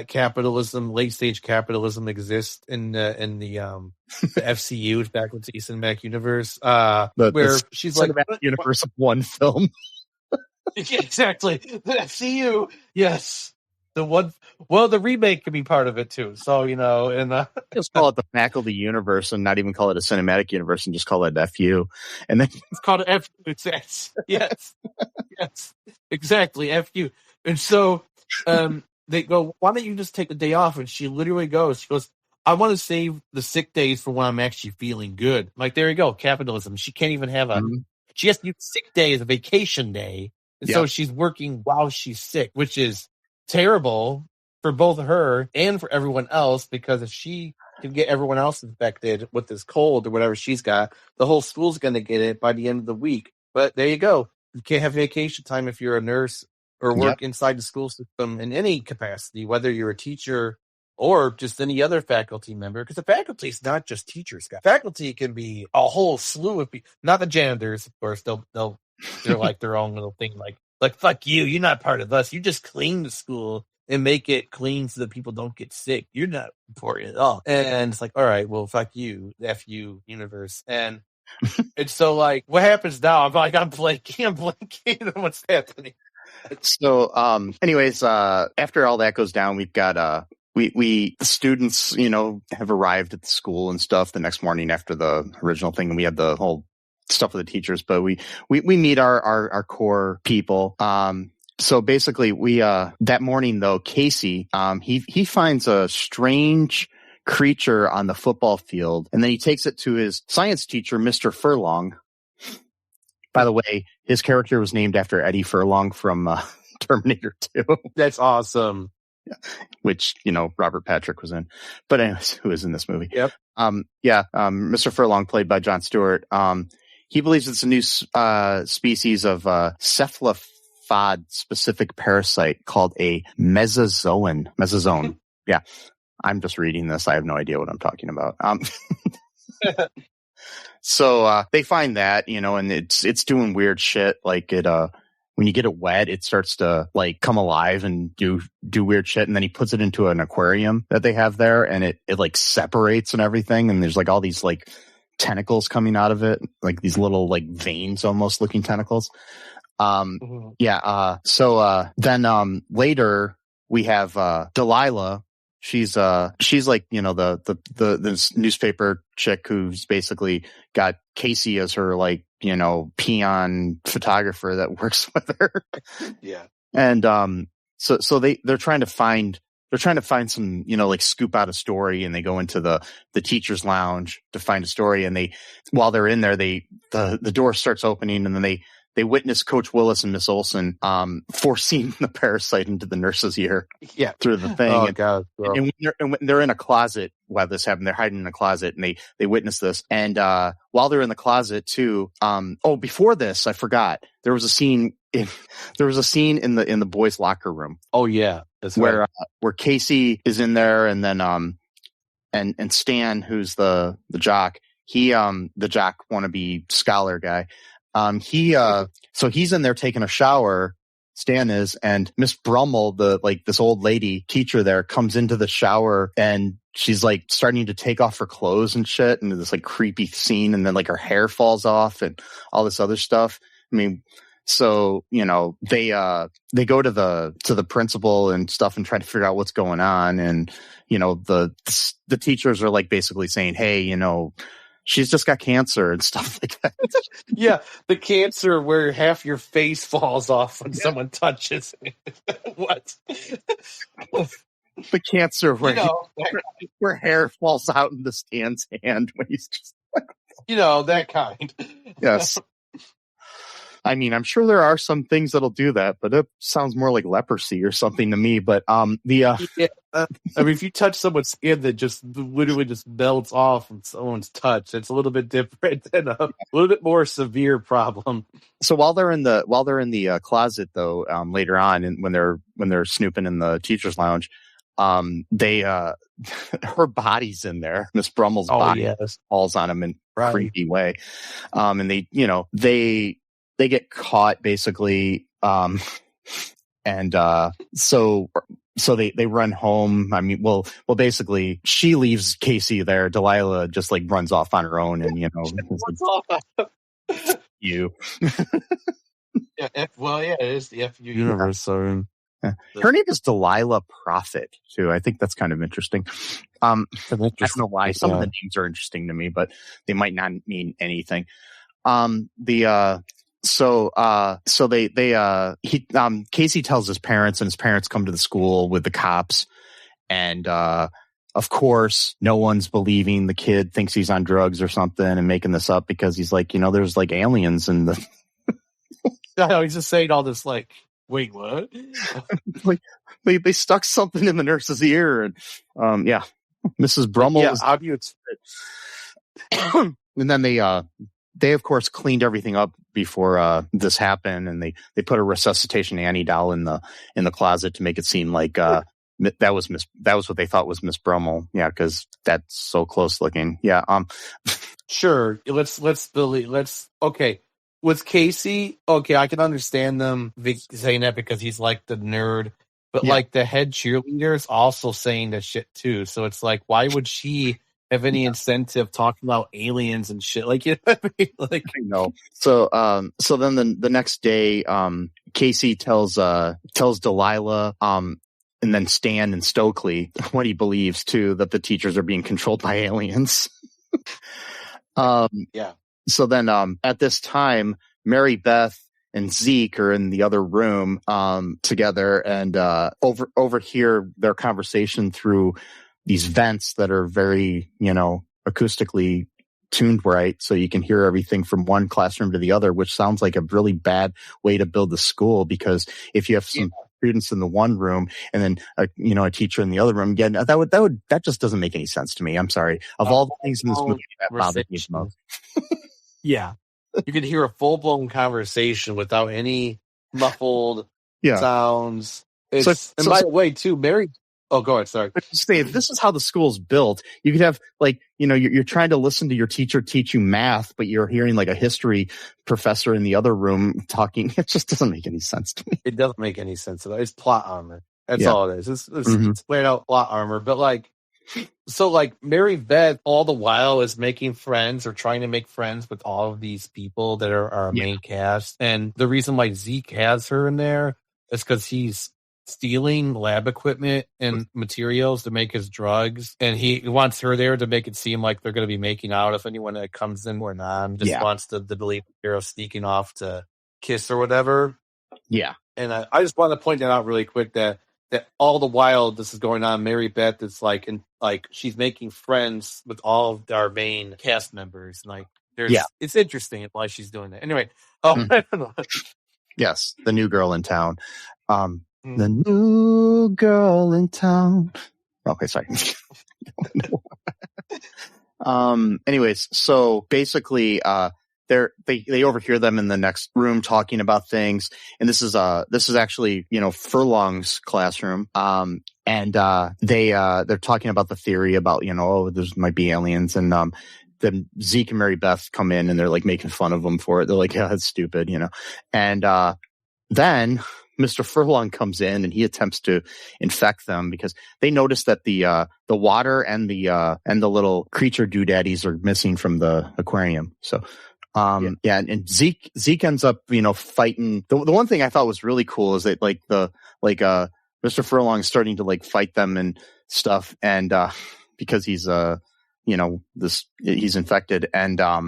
[SPEAKER 6] capitalism, late stage capitalism exists in the FCU, backwards East Cinematic Universe, where she's like
[SPEAKER 5] universe of one film.
[SPEAKER 6] Yeah, exactly. The FCU. Yes. The remake could be part of it too. So, and
[SPEAKER 5] just call it the faculty universe and not even call it a cinematic universe and just call it FU. And then
[SPEAKER 6] it's called FU. Yes. Yes. Exactly. FU. And so, they go, why don't you just take the day off? And she literally goes, I want to save the sick days for when I'm actually feeling good. Like, there you go. Capitalism. She can't even have she has to use sick day as a vacation day. And so she's working while she's sick, which is terrible for both her and for everyone else, because if she can get everyone else infected with this cold or whatever she's got, the whole school's going to get it by the end of the week. But there you go. You can't have vacation time if you're a nurse or work inside the school system in any capacity, whether you're a teacher or just any other faculty member, because the faculty is not just teachers. Faculty can be a whole slew of people, not the janitors, of course. They're like their own little thing, like fuck you, you're not part of us. You just clean the school and make it clean so that people don't get sick. You're not important at all. And it's like, all right, well, fuck you, the FU universe. And it's so like, what happens now? I'm blanking on what's happening.
[SPEAKER 5] So, anyways, after all that goes down, we've got the students, have arrived at the school and stuff the next morning after the original thing, and we had the whole stuff with the teachers, but we meet our core people. So basically that morning though, Casey, he finds a strange creature on the football field, and then he takes it to his science teacher, Mr. Furlong. By the way, his character was named after Eddie Furlong from Terminator 2.
[SPEAKER 6] That's awesome.
[SPEAKER 5] Which, Robert Patrick was in. But anyways, who is in this movie?
[SPEAKER 6] Yep.
[SPEAKER 5] Mr. Furlong, played by Jon Stewart. He believes it's a new species of cephalopod specific parasite called a mesozoan. Yeah. I'm just reading this. I have no idea what I'm talking about. So they find that, and it's doing weird shit. Like when you get it wet, it starts to like come alive and do weird shit. And then he puts it into an aquarium that they have there, and it like separates and everything. And there's like all these like tentacles coming out of it, like these little like veins almost looking tentacles. Then later we have Delilah. She's like, the newspaper chick who's basically got Casey as her like, peon photographer that works with her.
[SPEAKER 6] Yeah.
[SPEAKER 5] And so they're trying to find some, like scoop out a story, and they go into the teacher's lounge to find a story. And while they're in there, the door starts opening, and then they witness Coach Willis and Miss Olson forcing the parasite into the nurse's ear through the thing.
[SPEAKER 6] Oh, God.
[SPEAKER 5] And when they're in a closet while this happened, they're hiding in a closet, and they witness this. And while they're in the closet too, before this, I forgot, there was a scene in the boys' locker room.
[SPEAKER 6] Oh yeah, that's
[SPEAKER 5] where Casey is in there, and then and Stan, who's the jock, the jock wannabe scholar guy. So he's in there taking a shower, Stan is, and Miss Brummel, this old lady teacher there, comes into the shower, and she's like starting to take off her clothes and shit, and this like creepy scene, and then like her hair falls off and all this other stuff. I mean, So, they go to the principal and stuff and try to figure out what's going on. And, the teachers are like basically saying, hey, she's just got cancer and stuff like that.
[SPEAKER 6] Yeah. The cancer where half your face falls off when someone touches it. What?
[SPEAKER 5] The cancer where hair falls out in the Stan's hand when he's just
[SPEAKER 6] that kind.
[SPEAKER 5] Yes. I mean, I'm sure there are some things that'll do that, but it sounds more like leprosy or something to me. But
[SPEAKER 6] if you touch someone's skin that just literally just melts off from someone's touch, it's a little bit different and a little bit more severe problem.
[SPEAKER 5] So while they're in the closet, though, later on, and when they're snooping in the teachers' lounge, her body's in there. Miss Brummel's body falls on him in a creepy way, and they get caught basically, and so they run home. I mean, well, basically she leaves Casey there. Delilah just like runs off on her own, and you.
[SPEAKER 6] Yeah, it is the FU universe. So
[SPEAKER 5] her name is Delilah Prophet too. I think that's kind of interesting. I don't know why some of the names are interesting to me, but they might not mean anything. Casey tells his parents, and his parents come to the school with the cops, and of course no one's believing the kid, thinks he's on drugs or something and making this up because he's like, there's like aliens in the
[SPEAKER 6] I know, he's just saying all this like, wait, what?
[SPEAKER 5] Like they stuck something in the nurse's ear, and Mrs. Brummel.
[SPEAKER 6] Yeah, how do you
[SPEAKER 5] and then they of course cleaned everything up before this happened, and they put a resuscitation Annie doll in the closet to make it seem like that was what they thought was Miss Brummel. Yeah, because that's so close looking. Yeah.
[SPEAKER 6] Sure. Okay. With Casey, okay, I can understand them saying that because he's like the nerd, but like the head cheerleader is also saying that shit too. So it's like, why would she have any incentive talking about aliens and shit? Like, you know what I mean? Like,
[SPEAKER 5] I know. So then the next day, Casey tells Delilah, and then Stan and Stokely what he believes too, that the teachers are being controlled by aliens. So then, at this time, Mary Beth and Zeke are in the other room, together, and, overhear their conversation through these vents that are very, acoustically tuned right. So you can hear everything from one classroom to the other, which sounds like a really bad way to build the school, because if you have some students in the one room and then a teacher in the other room, again, that just doesn't make any sense to me. I'm sorry. Of all the things in this movie that bothered me the most.
[SPEAKER 6] Yeah. You could hear a full-blown conversation without any muffled sounds. And by the way, too, Mary... Oh, go ahead, sorry.
[SPEAKER 5] Say, if this is how the school's built, you could have, like, you're trying to listen to your teacher teach you math, but you're hearing, like, a history professor in the other room talking. It just doesn't make any sense to me.
[SPEAKER 6] It doesn't make any sense at all. It's plot armor. That's all it is. It's played out plot armor. But, like, so, like, Mary Beth all the while is making friends or trying to make friends with all of these people that are our main cast. And the reason why Zeke has her in there is because he's stealing lab equipment and materials to make his drugs. And he wants her there to make it seem like they're going to be making out if anyone that comes in or not. Just wants to believe they're sneaking off to kiss or whatever.
[SPEAKER 5] Yeah.
[SPEAKER 6] And I just want to point that out really quick that all the while this is going on, Mary Beth is like, she's making friends with all of our main cast members. Like, it's interesting why she's doing that. Anyway,
[SPEAKER 5] yes, the new girl in town. The new girl in town. Okay, sorry. Anyways, so basically, they overhear them in the next room talking about things, and this is actually Furlong's classroom. And they're talking about the theory about there might be aliens, and then Zeke and Mary Beth come in and they're like making fun of them for it. They're like, yeah, that's stupid, and then Mr. Furlong comes in and he attempts to infect them because they notice that the water and the little creature doodaddies are missing from the aquarium. So And Zeke ends up, fighting. The one thing I thought was really cool is that Mr. Furlong's starting to fight them and stuff, and because he's he's infected, and I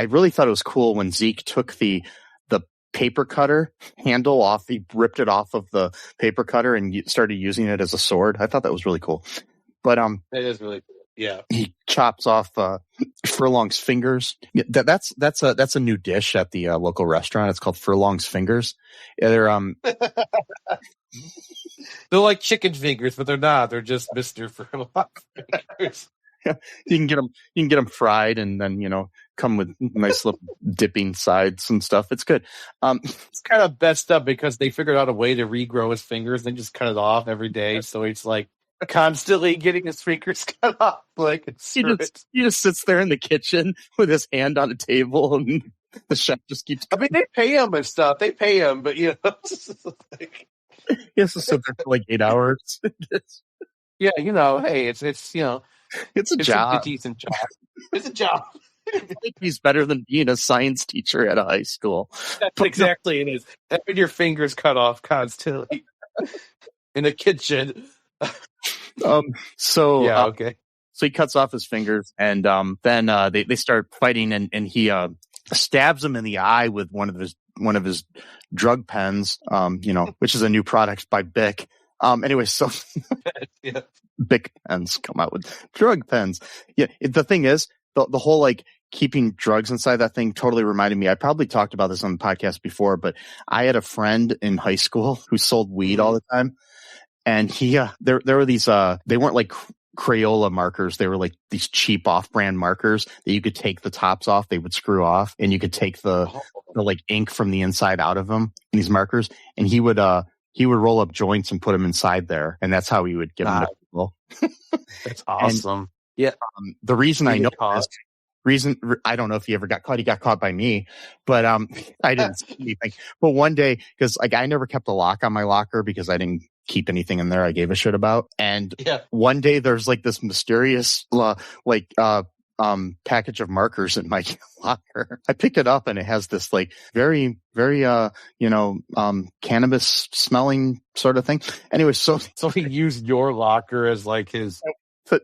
[SPEAKER 5] really thought it was cool when Zeke took the paper cutter handle off. He ripped it off of the paper cutter and started using it as a sword. I thought that was really cool. But
[SPEAKER 6] it is really cool. Yeah,
[SPEAKER 5] he chops off Furlong's fingers. That's a new dish at the local restaurant. It's called Furlong's Fingers. They're
[SPEAKER 6] they're like chicken fingers, but they're not. They're just Mr. Furlong fingers.
[SPEAKER 5] Yeah, you can get them fried, and then come with nice little dipping sides and stuff. It's good.
[SPEAKER 6] It's kind of messed up because they figured out a way to regrow his fingers. They just cut it off every day, so it's constantly getting his fingers cut off.
[SPEAKER 5] He just sits there in the kitchen with his hand on a table, and the chef just keeps.
[SPEAKER 6] I mean, they pay him and stuff. They pay him, but
[SPEAKER 5] he has to sit there for 8 hours.
[SPEAKER 6] Yeah, hey, it's
[SPEAKER 5] a job.
[SPEAKER 6] It's a decent job. It's a job.
[SPEAKER 5] I think he's better than being a science teacher at a high school.
[SPEAKER 6] That's exactly it is. Having your fingers cut off constantly in the kitchen.
[SPEAKER 5] So
[SPEAKER 6] he
[SPEAKER 5] cuts off his fingers, and then they start fighting, and he stabs him in the eye with one of his drug pens, which is a new product by Bic. Anyway, so
[SPEAKER 6] yeah.
[SPEAKER 5] Bic pens come out with drug pens. Yeah, the thing is, the whole keeping drugs inside that thing totally reminded me. I probably talked about this on the podcast before, but I had a friend in high school who sold weed all the time. And he, there were these, they weren't Crayola markers. They were these cheap off-brand markers that you could take the tops off. They would screw off, and you could take the ink from the inside out of them, these markers. And he would roll up joints and put them inside there. And that's how he would get them to people.
[SPEAKER 6] That's awesome.
[SPEAKER 5] And, the reason I know this, I don't know if he ever got caught. He got caught by me, but I didn't see anything. But one day, because I never kept a lock on my locker because I didn't keep anything in there I gave a shit about. And one day there's this mysterious package of markers in my locker. I picked it up, and it has this very, very cannabis smelling sort of thing. Anyway, so
[SPEAKER 6] he used your locker as his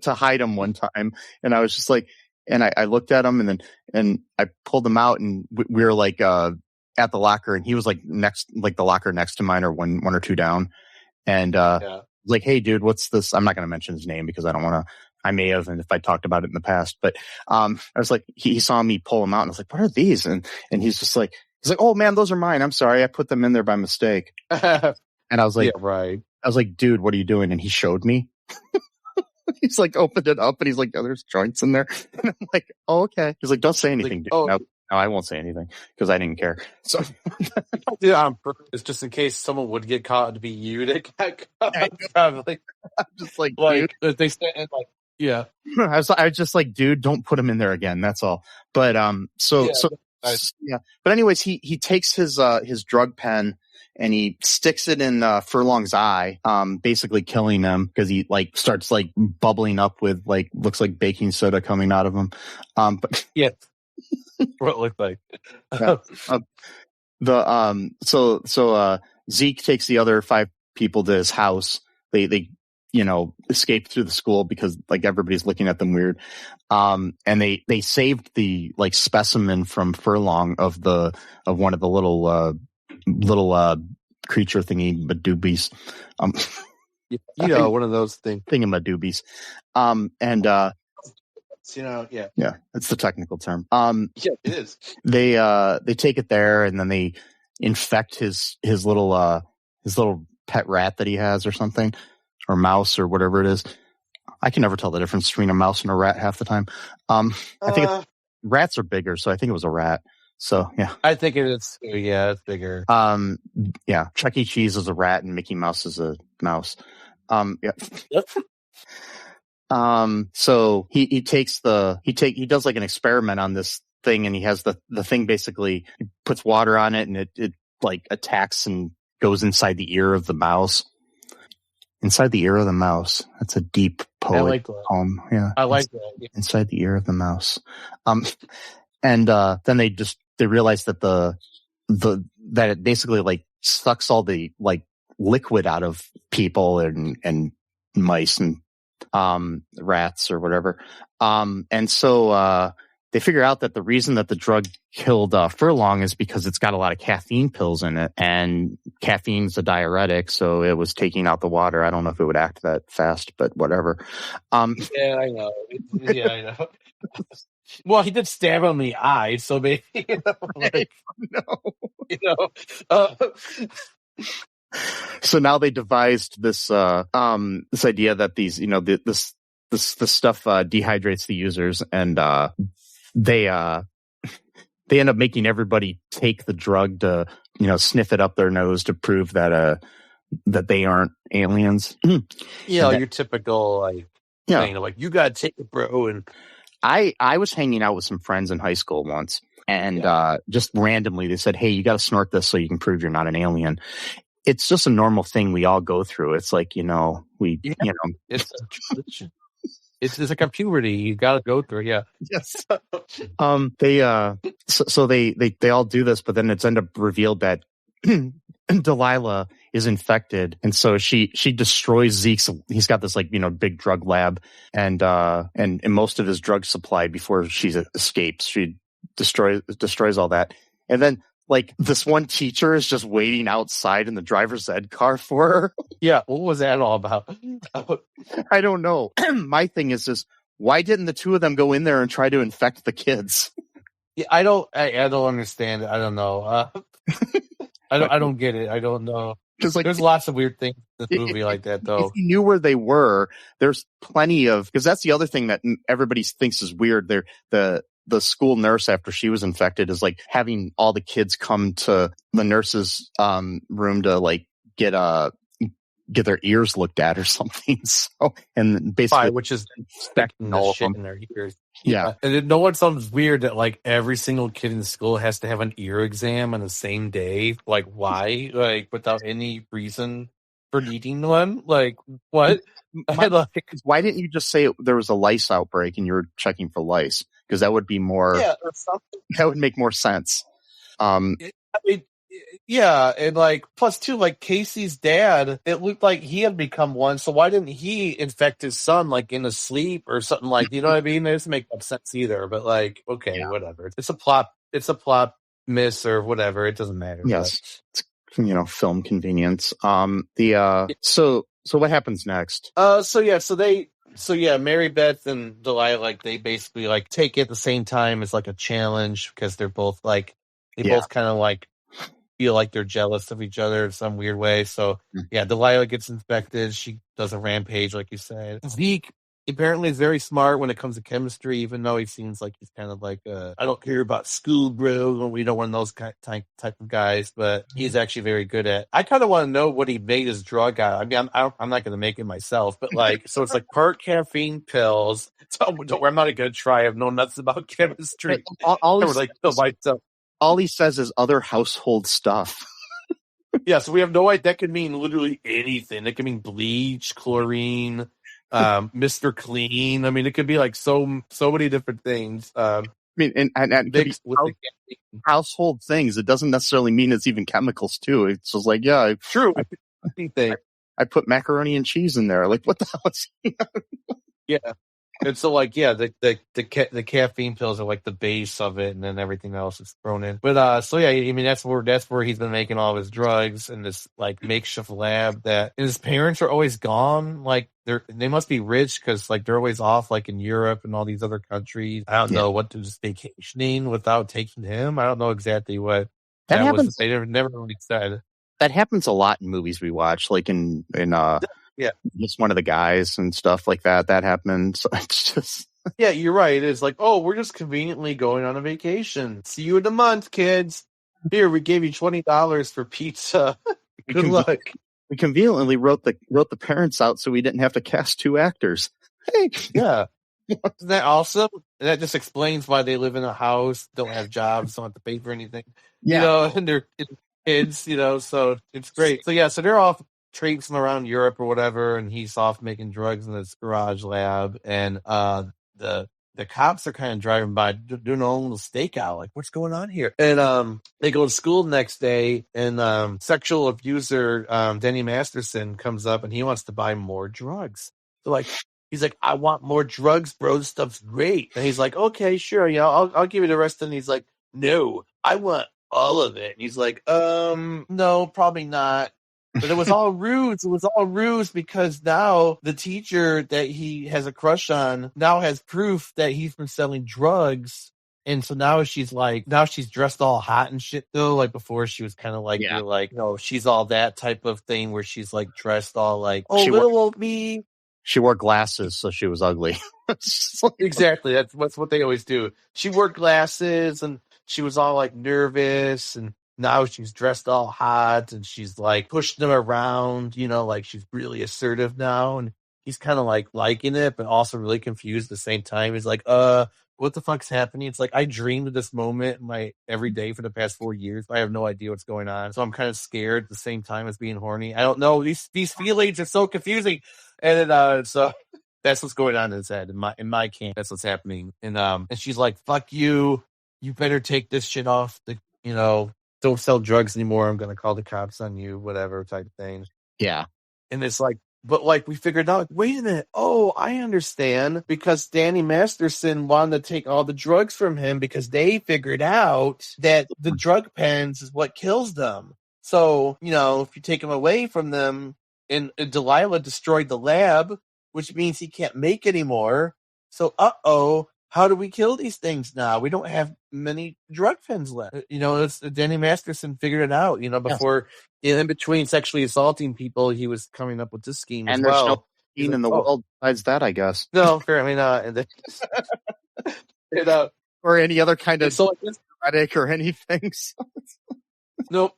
[SPEAKER 5] to hide him one time, and I was just and I looked at him, and I pulled him out, and we were at the locker, and he was next, the locker next to mine, or one or two down. And hey, dude, what's this? I'm not going to mention his name because I don't want to. I may have, and if I talked about it in the past, but I was he saw me pull them out, and I was like, what are these? And he's just oh man, those are mine. I'm sorry, I put them in there by mistake. And I was
[SPEAKER 6] yeah, right.
[SPEAKER 5] I was dude, what are you doing? And he showed me. He's opened it up, and he's there's joints in there. And I'm oh, okay. He's don't say anything, dude.
[SPEAKER 6] Oh.
[SPEAKER 5] No, I won't say anything because I didn't care. So
[SPEAKER 6] on purpose, just in case someone would get caught, to be you that got caught. Probably.
[SPEAKER 5] I'm just
[SPEAKER 6] dude. They stand yeah.
[SPEAKER 5] I was just dude, don't put him in there again. That's all. But yeah. But anyways, he takes his drug pen, and he sticks it in Furlong's eye, basically killing him because he starts bubbling up with looks like baking soda coming out of him. But
[SPEAKER 6] yeah. What it looked like.
[SPEAKER 5] Zeke takes the other 5 people to his house. They escaped through the school because everybody's looking at them weird. And they saved the specimen from Furlong of one of the little creature thingy madoobies.
[SPEAKER 6] One of those things.
[SPEAKER 5] Thingamadoobies. Yeah, that's the technical term.
[SPEAKER 6] Yeah, it is.
[SPEAKER 5] They take it there, and then they infect his little pet rat that he has, or something, or mouse, or whatever it is. I can never tell the difference between a mouse and a rat half the time. I think rats are bigger, so I think it was a rat. So yeah,
[SPEAKER 6] I think it is. Yeah, it's bigger.
[SPEAKER 5] Yeah, Chuck E. Cheese is a rat, and Mickey Mouse is a mouse. Yeah. So he does an experiment on this thing, and he has the thing basically, he puts water on it, and it attacks and goes inside the ear of the mouse. Inside the ear of the mouse. That's a deep poem. Yeah.
[SPEAKER 6] I like that. Yeah.
[SPEAKER 5] Inside the ear of the mouse. And then they realize that that it basically like sucks all the like liquid out of people and mice and rats or whatever. And so they figure out that the reason that the drug killed Furlong is because it's got a lot of caffeine pills in it, and caffeine's a diuretic, so it was taking out the water. I don't know if it would act that fast, but whatever.
[SPEAKER 6] Yeah, I know. Yeah, I know. Well, he did stab him in the eye, so maybe
[SPEAKER 5] So now they devised this this idea that these this stuff dehydrates the users, and they end up making everybody take the drug to sniff it up their nose to prove that they aren't aliens.
[SPEAKER 6] Your typical thing of you gotta take it, bro. And
[SPEAKER 5] I was hanging out with some friends in high school once, and just randomly they said, "Hey, you got to snort this so you can prove you're not an alien." It's just a normal thing we all go through. It's like
[SPEAKER 6] it's like a puberty you got to go through. Yeah.
[SPEAKER 5] Yes. They all do this, but then it's end up revealed that Delilah is infected, and so she destroys Zeke's. He's got this big drug lab, and most of his drug supply before she escapes. She destroys all that, and then this one teacher is just waiting outside in the driver's ed car for her.
[SPEAKER 6] Yeah, what was that all about?
[SPEAKER 5] I don't know. My thing is just, why didn't the two of them go in there and try to infect the kids?
[SPEAKER 6] Yeah, I don't understand it. I don't know. I don't get it. I don't know. Because there's lots of weird things in this movie like that, though.
[SPEAKER 5] If you knew where they were, there's plenty of, because that's the other thing that everybody thinks is weird. The school nurse, after she was infected, is having all the kids come to the nurse's room to get their ears looked at or something. So, and basically,
[SPEAKER 6] which is infecting all shit in their ears.
[SPEAKER 5] Yeah.
[SPEAKER 6] And no one sounds weird that every single kid in school has to have an ear exam on the same day. Why? Without any reason for needing one? What?
[SPEAKER 5] Why didn't you just say there was a lice outbreak and you were checking for lice? Because that would be more.
[SPEAKER 6] Yeah, or something.
[SPEAKER 5] That would make more sense.
[SPEAKER 6] Yeah, and plus too, Casey's dad, it looked like he had become one. So why didn't he infect his son in his sleep or something you know what I mean? It doesn't make much sense either. But whatever. It's a plot miss or whatever. It doesn't matter.
[SPEAKER 5] Yes, it's, film convenience. So what happens next?
[SPEAKER 6] So Mary Beth and Delilah, they basically take it at the same time as a challenge, because they're both both kind of feel like they're jealous of each other in some weird way. So Delilah gets infected. She does a rampage, like you said. Zeke apparently is very smart when it comes to chemistry, even though he seems like he's kind of I don't care about school, bro. We don't want those type of guys, but he's actually very good at. I kind of want to know what he made his drug out. I mean, I'm not going to make it myself, but so it's part caffeine pills. So don't worry, I'm not going to try. I have no nuts about chemistry.
[SPEAKER 5] All he says is other household stuff.
[SPEAKER 6] Yeah, so we have no idea. That could mean literally anything. It could mean bleach, chlorine, Mr. Clean. I mean, it could be so many different things.
[SPEAKER 5] I mean, and it could be household things. It doesn't necessarily mean it's even chemicals too. It's just
[SPEAKER 6] true.
[SPEAKER 5] I put macaroni and cheese in there. What the hell is?
[SPEAKER 6] Yeah. And so, the caffeine pills are the base of it, and then everything else is thrown in. But I mean, that's where he's been making all of his drugs in this makeshift lab. And his parents are always gone. They must be rich, because they're always off in Europe and all these other countries. I don't know what to just vacationing without taking him. I don't know exactly what
[SPEAKER 5] that happens.
[SPEAKER 6] They never really said.
[SPEAKER 5] That happens a lot in movies we watch, in just one of the guys and stuff like that. That happens. It's just
[SPEAKER 6] you're right. It's we're just conveniently going on a vacation. See you in a month, kids. Here, we gave you $20 for pizza. Good luck.
[SPEAKER 5] We conveniently wrote the parents out so we didn't have to cast two actors. Hey,
[SPEAKER 6] yeah. Isn't that awesome? And that just explains why they live in a house, don't have jobs, don't have to pay for anything.
[SPEAKER 5] Yeah.
[SPEAKER 6] And they're kids, so it's great. So they're off traipsing around Europe or whatever, and he's off making drugs in this garage lab, and the the cops are kind of driving by doing a little stakeout, like, what's going on here? And they go to school the next day, and sexual abuser Danny Masterson comes up and he wants to buy more drugs. So like, he's like, I want more drugs, bro. This stuff's great. And he's like, okay, sure, I'll give you the rest. And he's like, no, I want all of it. And he's like, no, probably not. But it was all ruse. It was all ruse because now the teacher that he has a crush on now has proof that he's been selling drugs. And so now she's dressed all hot and shit though. Like before she was kind of like, you're like, no, she's all that type of thing where she's like dressed all like, oh, little old me.
[SPEAKER 5] She wore glasses, so she was ugly.
[SPEAKER 6] Exactly. That's what they always do. She wore glasses and she was all like nervous, and now she's dressed all hot and she's like pushing him around, like she's really assertive now. And he's kind of like liking it, but also really confused at the same time. He's like, what the fuck's happening? It's like, I dreamed of this moment in my every day for the past 4 years. I have no idea what's going on. So I'm kind of scared at the same time as being horny. I don't know. These feelings are so confusing. And then, so that's what's going on in his head. In my camp, that's what's happening. And she's like, fuck you. You better take this shit off. Don't sell drugs anymore. I'm going to call the cops on you, whatever type of thing.
[SPEAKER 5] Yeah.
[SPEAKER 6] And it's like, but like we figured out, wait a minute. Oh, I understand. Because Danny Masterson wanted to take all the drugs from him because they figured out that the drug pens is what kills them. So, if you take them away from them, and Delilah destroyed the lab, which means he can't make anymore. So, how do we kill these things now? We don't have many drug pens left. Danny Masterson figured it out, before in between sexually assaulting people, he was coming up with this scheme
[SPEAKER 5] and
[SPEAKER 6] as well.
[SPEAKER 5] There's no scene in the world besides that, I guess.
[SPEAKER 6] No, fair. I mean,
[SPEAKER 5] or any other kind of
[SPEAKER 6] erotic
[SPEAKER 5] or anything.
[SPEAKER 6] Nope.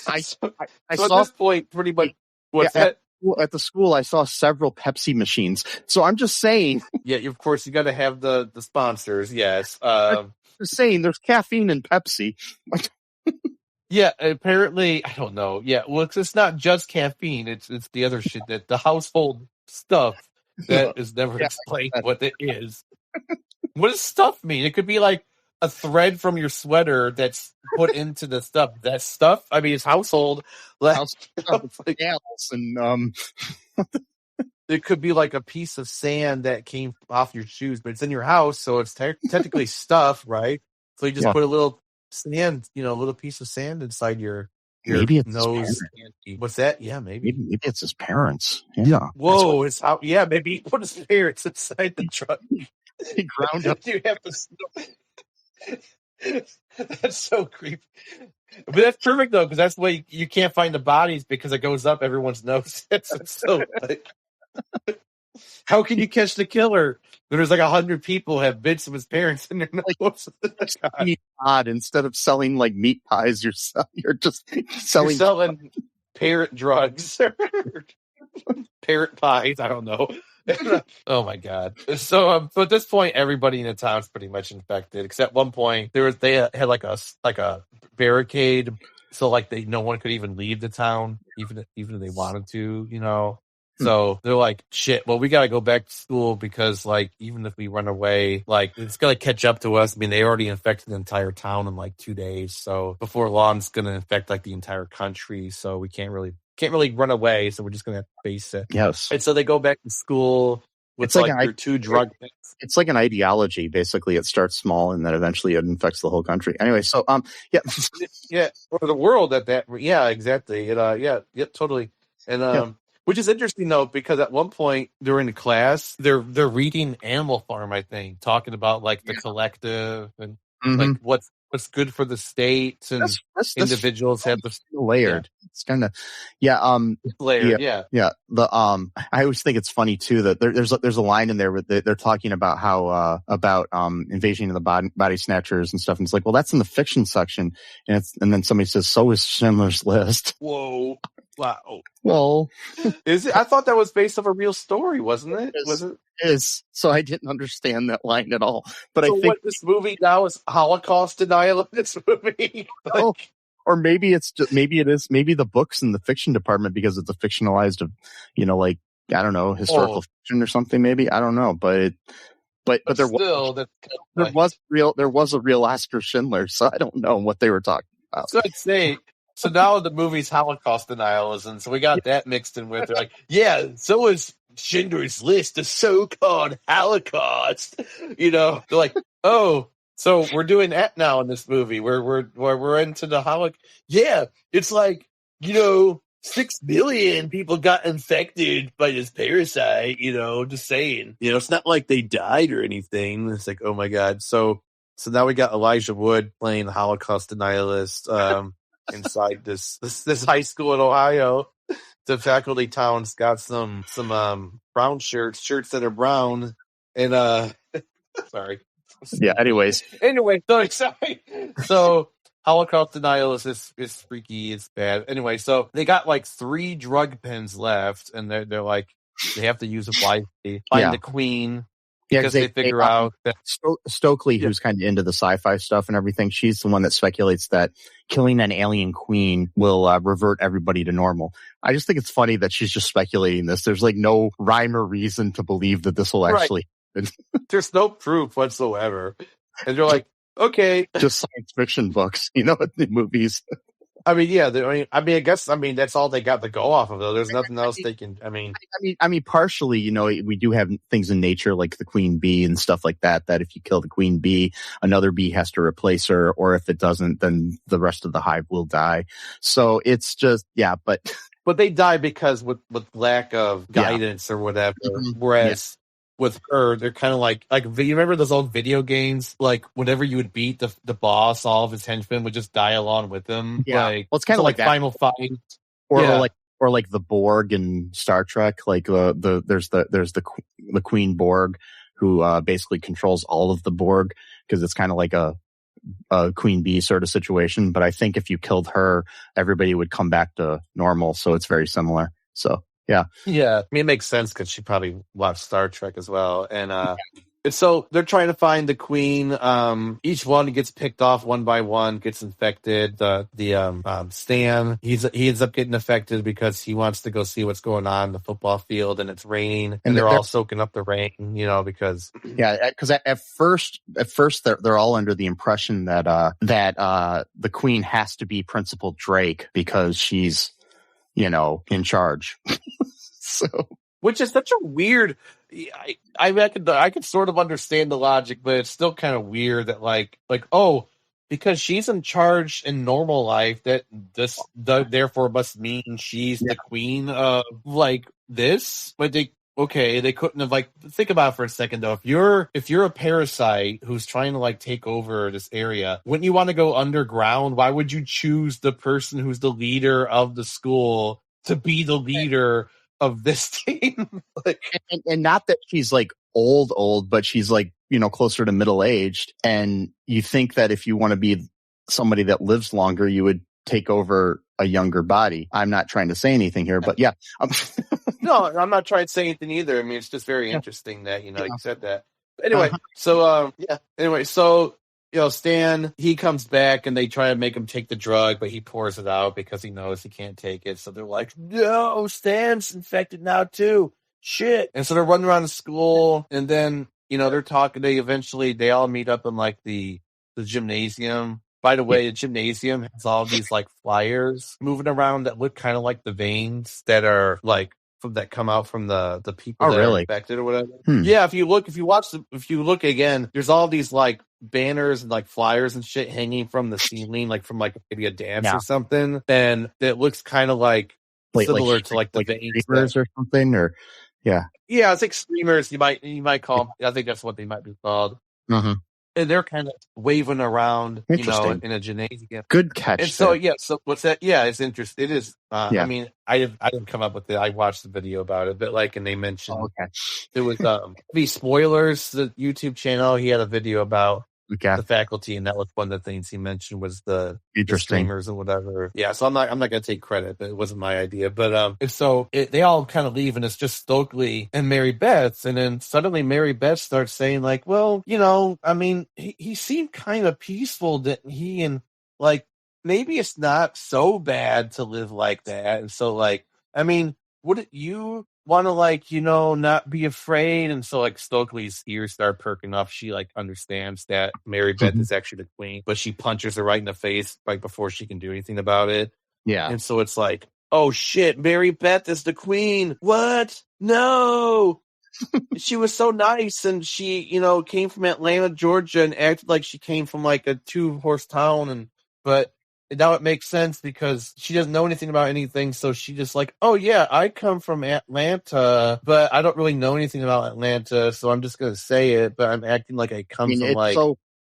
[SPEAKER 5] I
[SPEAKER 6] saw
[SPEAKER 5] at
[SPEAKER 6] this point pretty much. What's that?
[SPEAKER 5] At the school, I saw several Pepsi machines. So I'm just saying.
[SPEAKER 6] Yeah, of course, you got to have the sponsors. Yes.
[SPEAKER 5] I'm just saying there's caffeine in Pepsi.
[SPEAKER 6] Yeah, apparently, I don't know. Yeah, well, it's not just caffeine. It's the other shit, that the household stuff that is never explained what it is. What does stuff mean? It could be like a thread from your sweater that's put into the stuff. That stuff, I mean, it's household.
[SPEAKER 5] And
[SPEAKER 6] it could be like a piece of sand that came off your shoes, but it's in your house, so it's technically stuff, right? So you just put a little sand, a little piece of sand inside your
[SPEAKER 5] maybe it's
[SPEAKER 6] nose. What's that? Yeah, maybe
[SPEAKER 5] it's his parents. Yeah.
[SPEAKER 6] Whoa, it's how? Yeah, maybe he put his parents inside the truck.
[SPEAKER 5] He ground up.
[SPEAKER 6] You have to. That's so creepy. But that's perfect though, because that's the way you can't find the bodies because it goes up everyone's nose. So like, how can you catch the killer? There's like 100 people have bits of his parents in their nose.
[SPEAKER 5] Odd. Instead of selling like meat pies, you're just selling
[SPEAKER 6] parrot drugs, parrot pies. I don't know. Oh my god! So at this point, everybody in the town's pretty much infected. Except one point, they had like a barricade, so like no one could even leave the town, even if they wanted to, So they're like, shit. Well, we got to go back to school because like even if we run away, like it's gonna catch up to us. I mean, they already infected the entire town in like 2 days. So before long, it's gonna infect like the entire country. So we can't really run away, so we're just gonna have to face it.
[SPEAKER 5] Yes.
[SPEAKER 6] And so they go back to school with like their 2 drug pens.
[SPEAKER 5] It's like an ideology, basically. It starts small and then eventually it infects the whole country. Anyway, so
[SPEAKER 6] yeah, or the world at that. Yeah, exactly. It totally. And which is interesting though, because at one point during the class, they're reading Animal Farm, I think, talking about like the collective and like what's good for the state and that's individuals have the
[SPEAKER 5] layered. Yeah. It's kind of
[SPEAKER 6] layered.
[SPEAKER 5] Yeah. The I always think it's funny too that there's a line in there where they're talking about how about invasion of the body snatchers and stuff, and it's like, well, that's in the fiction section, and then somebody says, so is Schindler's List.
[SPEAKER 6] Whoa. Wow.
[SPEAKER 5] Well,
[SPEAKER 6] is it? I thought that was based off a real story, wasn't it? Was it?
[SPEAKER 5] Is. So I didn't understand that line at all. But
[SPEAKER 6] so
[SPEAKER 5] I think
[SPEAKER 6] what this movie now is Holocaust denial of this movie.
[SPEAKER 5] Or maybe it is the books in the fiction department because it's a fictionalized of, like, I don't know, historical fiction or something. Maybe I don't know, but but there
[SPEAKER 6] still, that's kind of
[SPEAKER 5] there was a real Oscar Schindler, so I don't know what they were talking about.
[SPEAKER 6] So I'd say, so now the movie's Holocaust denialism, so we got that mixed in with it. Like, yeah, so is Schindler's List, the so-called Holocaust. They're like, oh, so we're doing that now in this movie. We're into the Holocaust. Yeah, it's like 6 billion people got infected by this parasite. Just saying. It's not like they died or anything. It's like, oh my god. So now we got Elijah Wood playing the Holocaust denialist inside this high school in Ohio. The faculty town's got some brown shirts that are brown, and sorry.
[SPEAKER 5] Yeah. Anyways.
[SPEAKER 6] Anyway, so sorry. So Holocaust denialist is freaky. It's bad. Anyway, so they got like 3 drug pens left, and they're like they have to use it wisely. Find the queen. Because they figure out that
[SPEAKER 5] Stokely, who's kind of into the sci-fi stuff and everything, she's the one that speculates that killing an alien queen will revert everybody to normal. I just think it's funny that she's just speculating this. There's like no rhyme or reason to believe that this will actually happen.
[SPEAKER 6] There's no proof whatsoever. And they're like, okay.
[SPEAKER 5] Just science fiction books, the movies.
[SPEAKER 6] I mean, yeah. I guess that's all they got to go off of, though. There's nothing else they can. I mean,
[SPEAKER 5] partially, we do have things in nature like the queen bee and stuff like that. That if you kill the queen bee, another bee has to replace her, or if it doesn't, then the rest of the hive will die. So it's just, but
[SPEAKER 6] they die because with lack of guidance or whatever. Mm-hmm. Whereas. With her, they're kind of like you remember those old video games? Like whenever you would beat the boss, all of his henchmen would just die along with him.
[SPEAKER 5] Yeah, it's kind of like
[SPEAKER 6] Final Fight,
[SPEAKER 5] or like the Borg in Star Trek. Like there's the Queen Borg who basically controls all of the Borg because it's kind of like a queen bee sort of situation. But I think if you killed her, everybody would come back to normal. So it's very similar. So. Yeah.
[SPEAKER 6] I mean, it makes sense because she probably watched Star Trek as well. And so they're trying to find the queen. Each one gets picked off one by one, gets infected. Stan, he ends up getting affected because he wants to go see what's going on in the football field, and it's raining, and they're all soaking up the rain, because
[SPEAKER 5] at first they're all under the impression that the queen has to be Principal Drake because she's in charge. So,
[SPEAKER 6] which is such a weird. I could sort of understand the logic, but it's still kind of weird that because she's in charge in normal life, that this therefore must mean she's the queen of this. But they couldn't have think about it for a second though. If you're a parasite who's trying to take over this area, wouldn't you want to go underground? Why would you choose the person who's the leader of the school to be the leader of this team?
[SPEAKER 5] and not that she's old, but she's closer to middle aged. And you think that if you want to be somebody that lives longer, you would take over a younger body. I'm not trying to say anything here, but yeah.
[SPEAKER 6] No, I'm not trying to say anything either. I mean, it's just very interesting that, you said that. But anyway, so Stan, he comes back and they try to make him take the drug, but he pours it out because he knows he can't take it. So they're like, no, Stan's infected now too. Shit. And so they're running around the school, and then, they're talking. They all meet up in the gymnasium. By the way, the gymnasium has all these flyers moving around that look kind of like the veins that are that come out from the people that are infected or whatever. Yeah, if you look again, there's all these banners and flyers and shit hanging from the ceiling, from maybe a dance or something, and it looks kind of similar to the veins
[SPEAKER 5] or something, or yeah,
[SPEAKER 6] it's like streamers. You might call them. I think that's what they might be called.
[SPEAKER 5] Mm-hmm.
[SPEAKER 6] And they're kind of waving around, in a gymnasium.
[SPEAKER 5] Good catch.
[SPEAKER 6] And so, so what's that? Yeah, it's interesting. It is. I mean, I didn't come up with it. I watched the video about it, but and they mentioned it was these spoilers. The YouTube channel, he had a video about the faculty, and that was one of the things he mentioned was the streamers and whatever. Yeah, so I'm not going to take credit, but it wasn't my idea. But they all kind of leave, and it's just Stokely and Mary Beth, and then suddenly Mary Beth starts saying well, I mean, he seemed kind of peaceful, didn't he? And maybe it's not so bad to live like that. And so I mean, wouldn't you want to like, not be afraid. And so like Stokely's ears start perking up. She like understands that Mary Beth is actually the queen, but she punches her right in the face right before she can do anything about it.
[SPEAKER 5] Yeah.
[SPEAKER 6] And so it's like, oh shit, Mary Beth is the queen. What? No. She was so nice, and she, came from Atlanta, Georgia, and acted like she came from like a 2-horse town, but now it makes sense because she doesn't know anything about anything, so she just like, oh yeah, I come from Atlanta, but I don't really know anything about Atlanta, so I'm just gonna say it, but I'm acting like I come from like.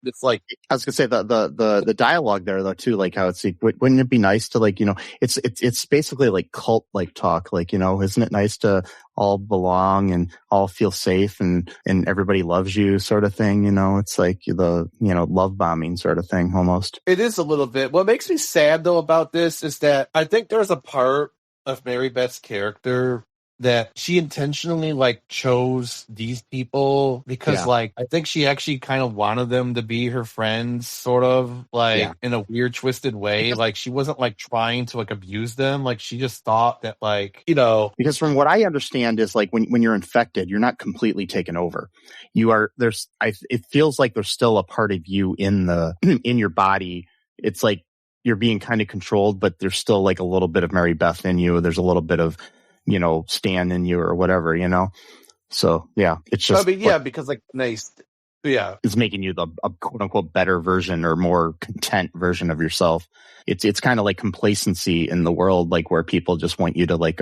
[SPEAKER 6] It's like
[SPEAKER 5] I was gonna say the dialogue there though too, like how it's like, wouldn't it be nice to like, it's basically like cult like talk, like, isn't it nice to all belong and all feel safe and everybody loves you sort of thing, it's like the love bombing sort of thing almost.
[SPEAKER 6] It is a little bit. What makes me sad though about this is that I think there's a part of Mary Beth's character that she intentionally like chose these people because like I think she actually kind of wanted them to be her friends, sort of like in a weird twisted way. Like she wasn't like trying to like abuse them. Like she just thought that like,
[SPEAKER 5] because from what I understand is like when you're infected, you're not completely taken over. You are it feels like there's still a part of you in in your body. It's like you're being kind of controlled, but there's still like a little bit of Mary Beth in you. There's a little bit of Stan in you or whatever, So yeah, it's just.
[SPEAKER 6] Because like nice,
[SPEAKER 5] it's making you a quote unquote better version or more content version of yourself. It's kind of like complacency in the world, like where people just want you to like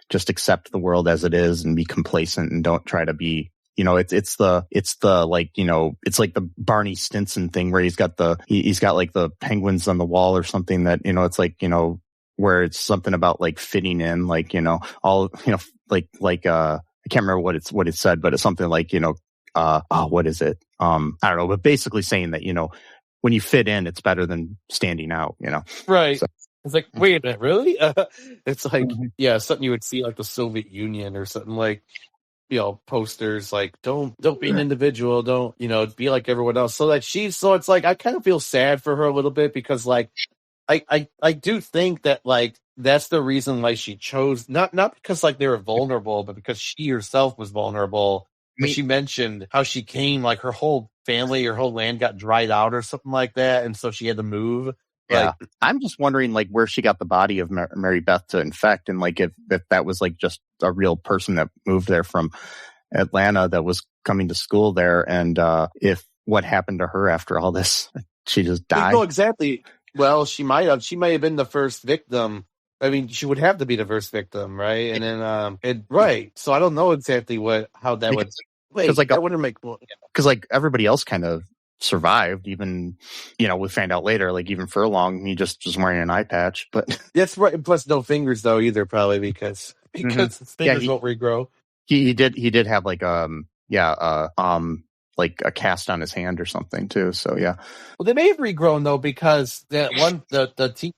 [SPEAKER 5] just accept the world as it is and be complacent and don't try to be. It's the like it's like the Barney Stinson thing where he's got like the penguins on the wall or something that it's like where it's something about like fitting in, like, all, like, I can't remember what it said, but it's something like, what is it? I don't know, but basically saying that, when you fit in, it's better than standing out,
[SPEAKER 6] Right. So, it's like, wait a minute, really? It's like, something you would see like the Soviet Union or something like, posters like, don't be an individual, don't, be like everyone else. So it's like, I kind of feel sad for her a little bit because like, I do think that like that's the reason why she chose not because like they were vulnerable, but because she herself was vulnerable. But she mentioned how she came, like her whole family, her whole land got dried out or something like that, and so she had to move.
[SPEAKER 5] Yeah, like, I'm just wondering like where she got the body of Mary Beth to infect, and like if that was like just a real person that moved there from Atlanta that was coming to school there, and if what happened to her after all this, she just died.
[SPEAKER 6] No, exactly. Well, she might have been the first victim. I mean, she would have to be the first victim, right? And then, right. So I don't know exactly how that would. Wait, like that wouldn't make.
[SPEAKER 5] Because like everybody else kind of survived. Even we found out later, like even Furlong, he just was wearing an eye patch. But
[SPEAKER 6] that's right. Plus, no fingers though either, probably because his fingers won't regrow.
[SPEAKER 5] He did have like like a cast on his hand or something too. So yeah.
[SPEAKER 6] Well, they may have regrown though because that one the teacher.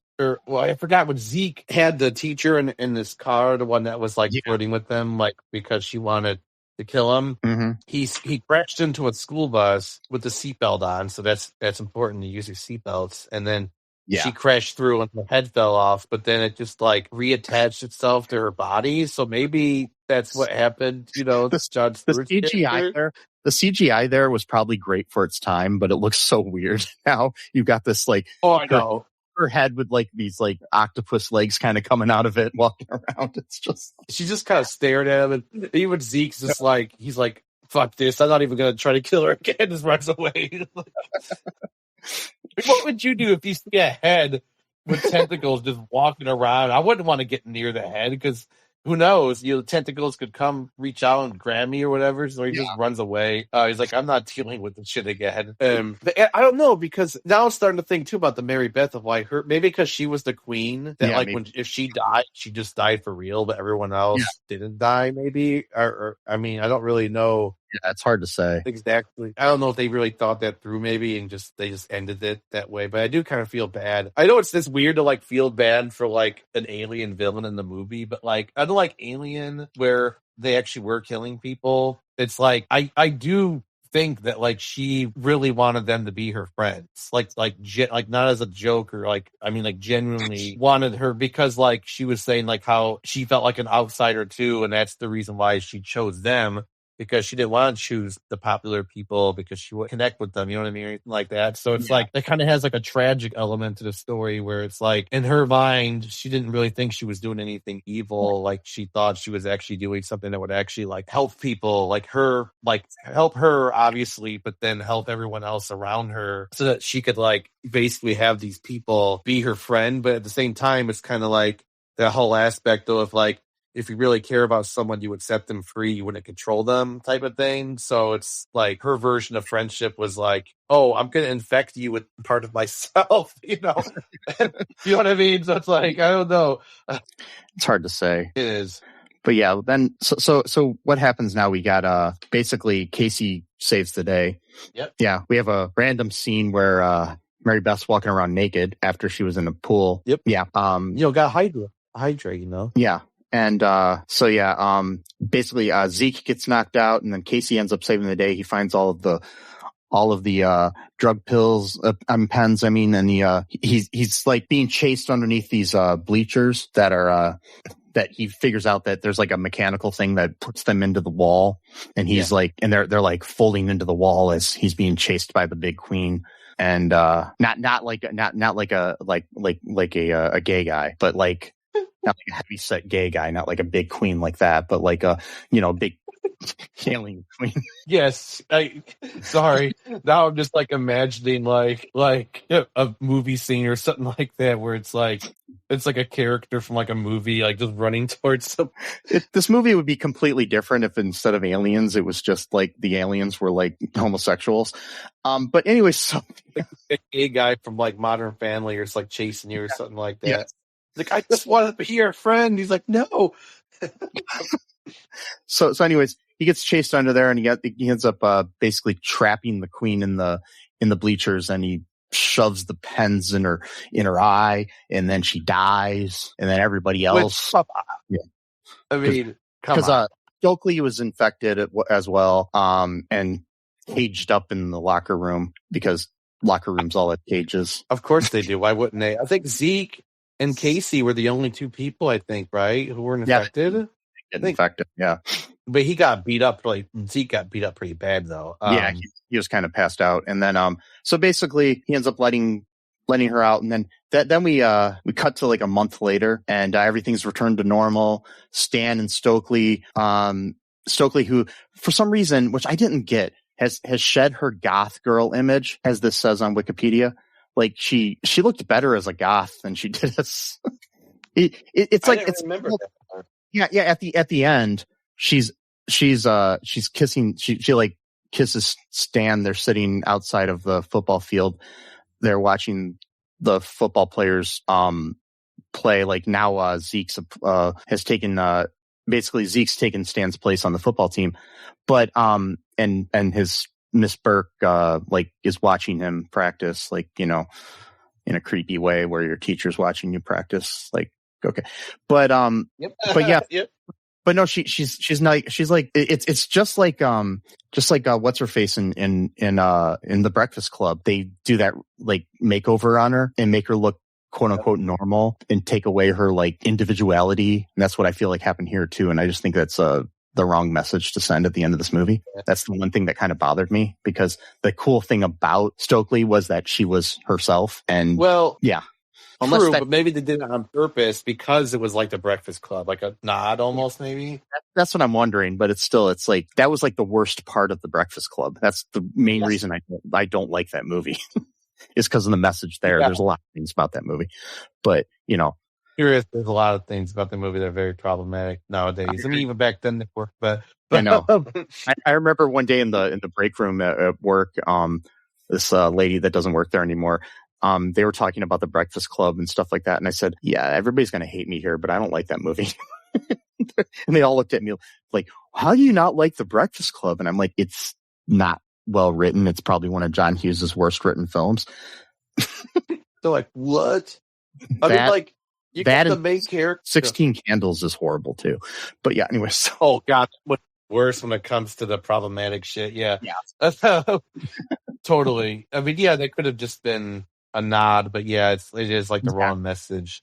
[SPEAKER 6] Well, I forgot what Zeke had the teacher in this car, the one that was like flirting with them, like because she wanted to kill him.
[SPEAKER 5] Mm-hmm.
[SPEAKER 6] He crashed into a school bus with the seatbelt on, so that's important to use your seatbelts. And then she crashed through and her head fell off, but then it just like reattached itself to her body. So maybe that's what happened. The
[SPEAKER 5] CGI there. The CGI there was probably great for its time, but it looks so weird now. You've got this like
[SPEAKER 6] I know.
[SPEAKER 5] Her head with like these like octopus legs kind of coming out of it walking around. It's just
[SPEAKER 6] she just kind of stared at him, and even Zeke's just like he's like, fuck this, I'm not even gonna try to kill her again. Just runs away. What would you do if you see a head with tentacles just walking around? I wouldn't want to get near the head because who knows? The tentacles could come, reach out, and grab me or whatever. So he just runs away. He's like, I'm not dealing with this shit again. But I don't know because now I'm starting to think too about the Mary Beth of why her. Maybe because she was the queen. That like maybe. If she died, she just died for real, but everyone else didn't die. Maybe or I mean, I don't really know.
[SPEAKER 5] Yeah, it's hard to say.
[SPEAKER 6] Exactly. I don't know if they really thought that through maybe and they just ended it that way. But I do kind of feel bad. I know it's this weird to like feel bad for like an alien villain in the movie, but like I don't like Alien where they actually were killing people. It's like I do think that like she really wanted them to be her friends, like not as a joke or like, I mean, like genuinely wanted her, because like she was saying like how she felt like an outsider too, and that's the reason why she chose them, because she didn't want to choose the popular people because she would connect with them, you know what I mean, or anything like that. So it's like, it kind of has like a tragic element to the story where it's like, in her mind, she didn't really think she was doing anything evil. Like she thought she was actually doing something that would actually like help people, like her, like help her obviously, but then help everyone else around her, so that she could like basically have these people be her friend. But at the same time, it's kind of like that whole aspect though of like, if you really care about someone, you would set them free, you wouldn't control them type of thing. So it's like her version of friendship was like, oh, I'm going to infect you with part of myself, you know? You know what I mean? So it's like, I don't know.
[SPEAKER 5] It's hard to say.
[SPEAKER 6] It is.
[SPEAKER 5] But yeah, then so what happens now? We got basically Casey saves the day.
[SPEAKER 6] Yep.
[SPEAKER 5] Yeah, we have a random scene where Mary Beth's walking around naked after she was in a pool.
[SPEAKER 6] Yep.
[SPEAKER 5] Yeah.
[SPEAKER 6] Got Hydra, you know?
[SPEAKER 5] Yeah. And basically Zeke gets knocked out, and then Casey ends up saving the day. He finds all of the drug pills, pens. I mean, and he's like being chased underneath these bleachers that are that he figures out that there's like a mechanical thing that puts them into the wall, and he's like, and they're like folding into the wall as he's being chased by the big queen. And not like a gay guy, but like. Not like a heavy set gay guy, not like a big queen like that, but like a, big alien queen.
[SPEAKER 6] Yes. Sorry. Now I'm just like imagining like a movie scene or something like that where it's like a character from like a movie, like just running towards some.
[SPEAKER 5] This movie would be completely different if instead of aliens, it was just like the aliens were like homosexuals. But anyway, so
[SPEAKER 6] a gay guy from like Modern Family or it's like chasing you or something like that.
[SPEAKER 5] Yeah.
[SPEAKER 6] Like, I just want to be your friend. He's like, no.
[SPEAKER 5] So anyways, he gets chased under there, and he ends up basically trapping the queen in the bleachers, and he shoves the pens in her eye, and then she dies, and then everybody else.
[SPEAKER 6] I mean, because
[SPEAKER 5] Stokely was infected as well, and caged up in the locker room, because locker rooms all have cages.
[SPEAKER 6] Of course they do. Why wouldn't they? I think Zeke and Casey were the only two people, I think, right, who were infected.
[SPEAKER 5] Infected, yeah.
[SPEAKER 6] But he got beat up. Zeke got beat up pretty bad, though.
[SPEAKER 5] Yeah, he was kind of passed out, and then so basically he ends up letting her out, and then we cut to like a month later, and everything's returned to normal. Stan and Stokely, who for some reason, which I didn't get, has shed her goth girl image, as this says on Wikipedia. Like she looked better as a goth than she did as. It's like it's remember that part. Yeah. At the end, she's kissing. She like kisses Stan. They're sitting outside of the football field. They're watching the football players play. Like now, Zeke's has taken basically Zeke's taken Stan's place on the football team, but and his Miss Burke like is watching him practice, like, in a creepy way where your teacher's watching you practice, like, okay. But
[SPEAKER 6] yep.
[SPEAKER 5] But yeah.
[SPEAKER 6] Yep.
[SPEAKER 5] But no, she's not, she's like, it's just like what's her face in the Breakfast Club. They do that like makeover on her and make her look quote unquote normal and take away her like individuality. And that's what I feel like happened here too. And I just think that's the wrong message to send at the end of this movie. That's the one thing that kind of bothered me, because the cool thing about Stokely was that she was herself. And yeah.
[SPEAKER 6] True, but maybe they did it on purpose because it was like the Breakfast Club, like a nod almost, maybe.
[SPEAKER 5] That's what I'm wondering, but it's like that was like the worst part of the Breakfast Club. That's the main reason I don't like that movie. Is because of the message there. Yeah. There's a lot of things about that movie, but
[SPEAKER 6] there's a lot of things about the movie that are very problematic nowadays. I mean, even back then they were, but
[SPEAKER 5] I know. I remember one day in the break room at work, this lady that doesn't work there anymore, they were talking about the Breakfast Club and stuff like that, and I said, "Yeah, everybody's going to hate me here, but I don't like that movie." And they all looked at me like, "How do you not like the Breakfast Club?" And I'm like, "It's not well written. It's probably one of John Hughes's worst written films."
[SPEAKER 6] They're like, "What?" I mean, like. You got the main character.
[SPEAKER 5] 16 Candles is horrible too, but yeah. Anyways,
[SPEAKER 6] oh god, worse when it comes to the problematic shit. Yeah.
[SPEAKER 5] Yeah.
[SPEAKER 6] Totally. I mean, yeah, that could have just been a nod, but yeah, it is like the wrong message.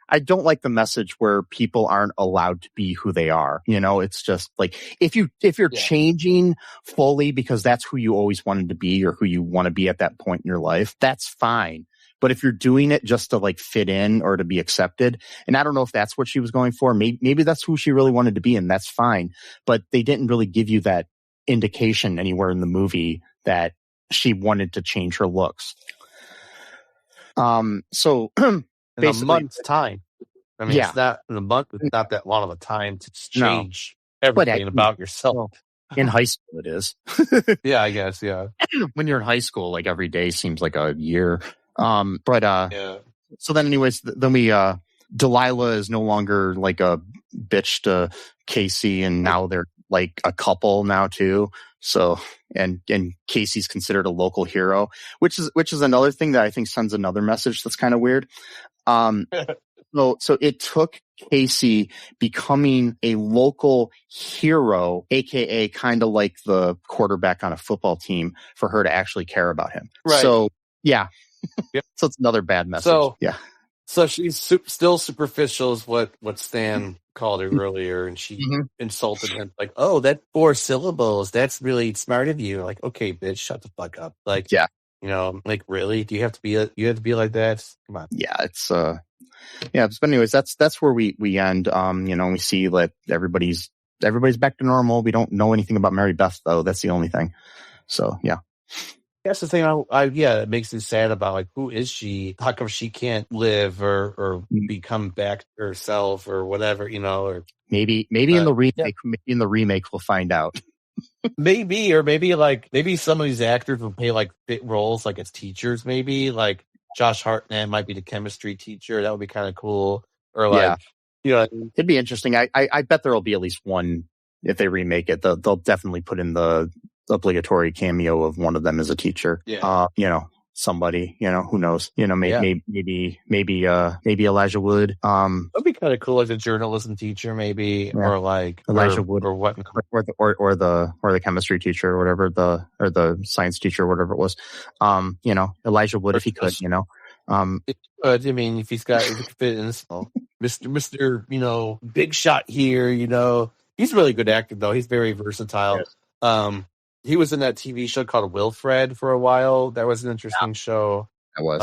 [SPEAKER 5] I don't like the message where people aren't allowed to be who they are. You know, it's just like if you're changing fully because that's who you always wanted to be or who you want to be at that point in your life, that's fine. But if you're doing it just to like fit in or to be accepted, and I don't know if that's what she was going for, maybe that's who she really wanted to be, and that's fine. But they didn't really give you that indication anywhere in the movie that she wanted to change her looks. So
[SPEAKER 6] in a month's time. I mean, it's not in a month. It's not that long of a time to change everything about yourself.
[SPEAKER 5] Well, in high school, it is.
[SPEAKER 6] Yeah, I guess. Yeah.
[SPEAKER 5] When you're in high school, like every day seems like a year. So then, anyways, then we Delilah is no longer like a bitch to Casey, and now they're like a couple now too. So and Casey's considered a local hero, which is another thing that I think sends another message that's kind of weird. So it took Casey becoming a local hero, aka kind of like the quarterback on a football team, for her to actually care about him.
[SPEAKER 6] Right.
[SPEAKER 5] So yeah. So it's another bad message.
[SPEAKER 6] So she's still superficial is what Stan called her earlier, and she insulted him like, "Oh, that's 4 syllables. That's really smart of you." Like, okay, bitch, shut the fuck up. Like, you know, like, really? Do you have to be like that? Come on.
[SPEAKER 5] Yeah, it's But anyways, that's where we end. You know, we see that everybody's back to normal. We don't know anything about Mary Beth though. That's the only thing. So yeah.
[SPEAKER 6] That's the thing. It makes me sad about like, who is she? How come she can't live or become back to herself or whatever, you know? Or
[SPEAKER 5] maybe in the remake we'll find out.
[SPEAKER 6] maybe some of these actors will play like fit roles, like as teachers. Maybe like Josh Hartnett might be the chemistry teacher. That would be kind of cool. Or like, you know,
[SPEAKER 5] it'd be interesting. I bet there will be at least one if they remake it. They'll definitely put in the obligatory cameo of one of them as a teacher. You know, somebody, you know, who knows, you know, maybe Elijah Wood.
[SPEAKER 6] That'd be kind of cool as a journalism teacher, maybe, or like
[SPEAKER 5] Elijah Wood,
[SPEAKER 6] or what,
[SPEAKER 5] or the chemistry teacher, or whatever, or the science teacher, or whatever it was. You know, Elijah Wood, if he could, you know.
[SPEAKER 6] I mean, if he could fit in, Mr. You know, big shot here, you know, he's a really good actor though. He's very versatile. Yes. He was in that TV show called Wilfred for a while. That was an interesting show.
[SPEAKER 5] That was.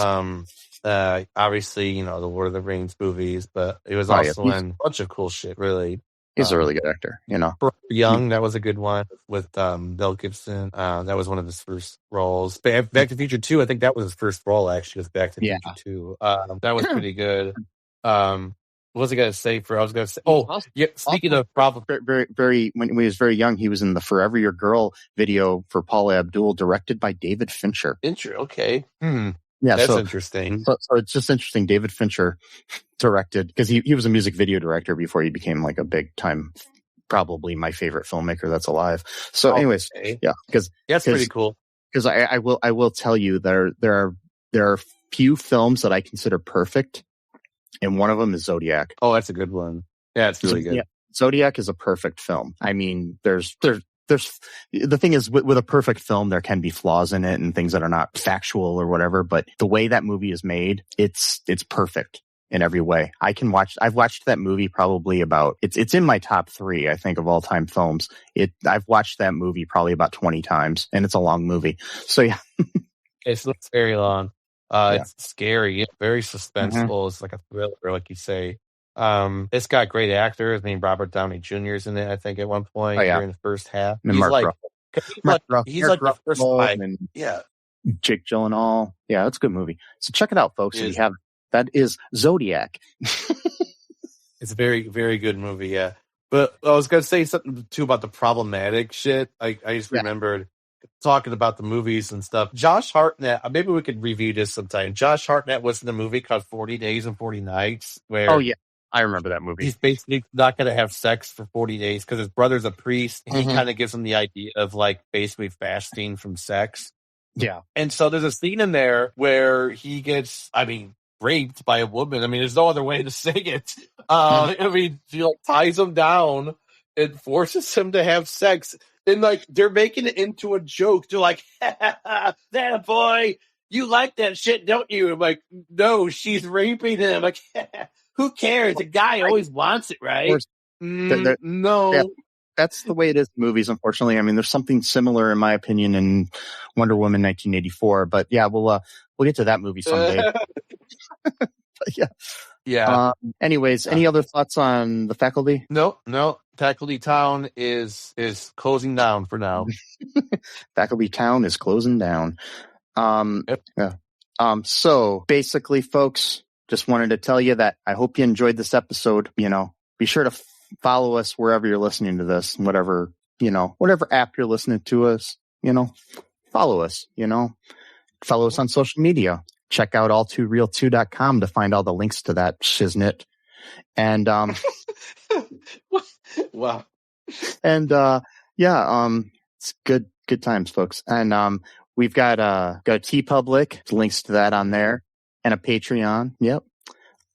[SPEAKER 6] Obviously, you know, the Lord of the Rings movies, but it was also in a bunch of cool shit, really.
[SPEAKER 5] He's a really good actor, you know.
[SPEAKER 6] Young, that was a good one with Mel Gibson. That was one of his first roles. Back to the Future 2, I think that was his first role, actually, was Back to the Future 2. That was pretty good. What was I going to say? Speaking of problem.
[SPEAKER 5] Very, when he was very young, he was in the Forever Your Girl video for Paula Abdul, directed by David Fincher.
[SPEAKER 6] Okay.
[SPEAKER 5] Yeah,
[SPEAKER 6] that's interesting.
[SPEAKER 5] So it's just interesting. David Fincher directed, because he was a music video director before he became like a big time, probably my favorite filmmaker that's alive. So anyways, because
[SPEAKER 6] that's pretty cool.
[SPEAKER 5] Because I will tell you there are few films that I consider perfect. And one of them is Zodiac.
[SPEAKER 6] Oh, that's a good one. Yeah, it's really good.
[SPEAKER 5] Yeah, Zodiac is a perfect film. I mean, there's the thing is with a perfect film, there can be flaws in it and things that are not factual or whatever. But the way that movie is made, it's perfect in every way. I've watched that movie probably it's in my top 3, I think, of all time films. I've watched that movie probably about 20 times, and it's a long movie. So yeah,
[SPEAKER 6] it's very long. It's scary, very suspenseful. It's like a thriller, like you say. It's got great actors. I mean, Robert Downey Jr. is in it, I think, at one point during the first half.
[SPEAKER 5] And he's like the first guy. Jake Gyllenhaal. Yeah, it's a good movie. So check it out, folks. If you have that is Zodiac.
[SPEAKER 6] It's a very, very good movie, yeah. But I was going to say something, too, about the problematic shit. I just remembered talking about the movies and stuff. Josh Hartnett, maybe we could review this sometime. Josh Hartnett was in a movie called 40 Days and 40 Nights. Where
[SPEAKER 5] I remember that movie.
[SPEAKER 6] He's basically not going to have sex for 40 days because his brother's a priest. And he kind of gives him the idea of like basically fasting from sex.
[SPEAKER 5] Yeah.
[SPEAKER 6] And so there's a scene in there where he gets, raped by a woman. There's no other way to say it. I mean, she like ties him down
[SPEAKER 7] and forces him to have sex. And like they're making it into a joke. They're like, "That boy, you like that shit, don't you?" I'm like, "No, she's raping him." Like, who cares? A guy always wants it, right? No.
[SPEAKER 5] Yeah, that's the way it is in movies, unfortunately. I mean, there's something similar, in my opinion, in Wonder Woman 1984. But yeah, we'll get to that movie someday. Yeah.
[SPEAKER 7] Yeah.
[SPEAKER 5] Anyways, any other thoughts on the Faculty?
[SPEAKER 6] No. Faculty Town is closing down for now.
[SPEAKER 5] Faculty Town is closing down.
[SPEAKER 6] Yep.
[SPEAKER 5] Yeah. So basically, folks, just wanted to tell you that I hope you enjoyed this episode. You know, be sure to follow us wherever you're listening to this, whatever app you're listening to us, follow us, follow us on social media. Check out all2real2.com to find all the links to that shiznit. And,
[SPEAKER 7] wow.
[SPEAKER 5] And, it's good times, folks. And, we've got a TeePublic, links to that on there, and a Patreon. Yep.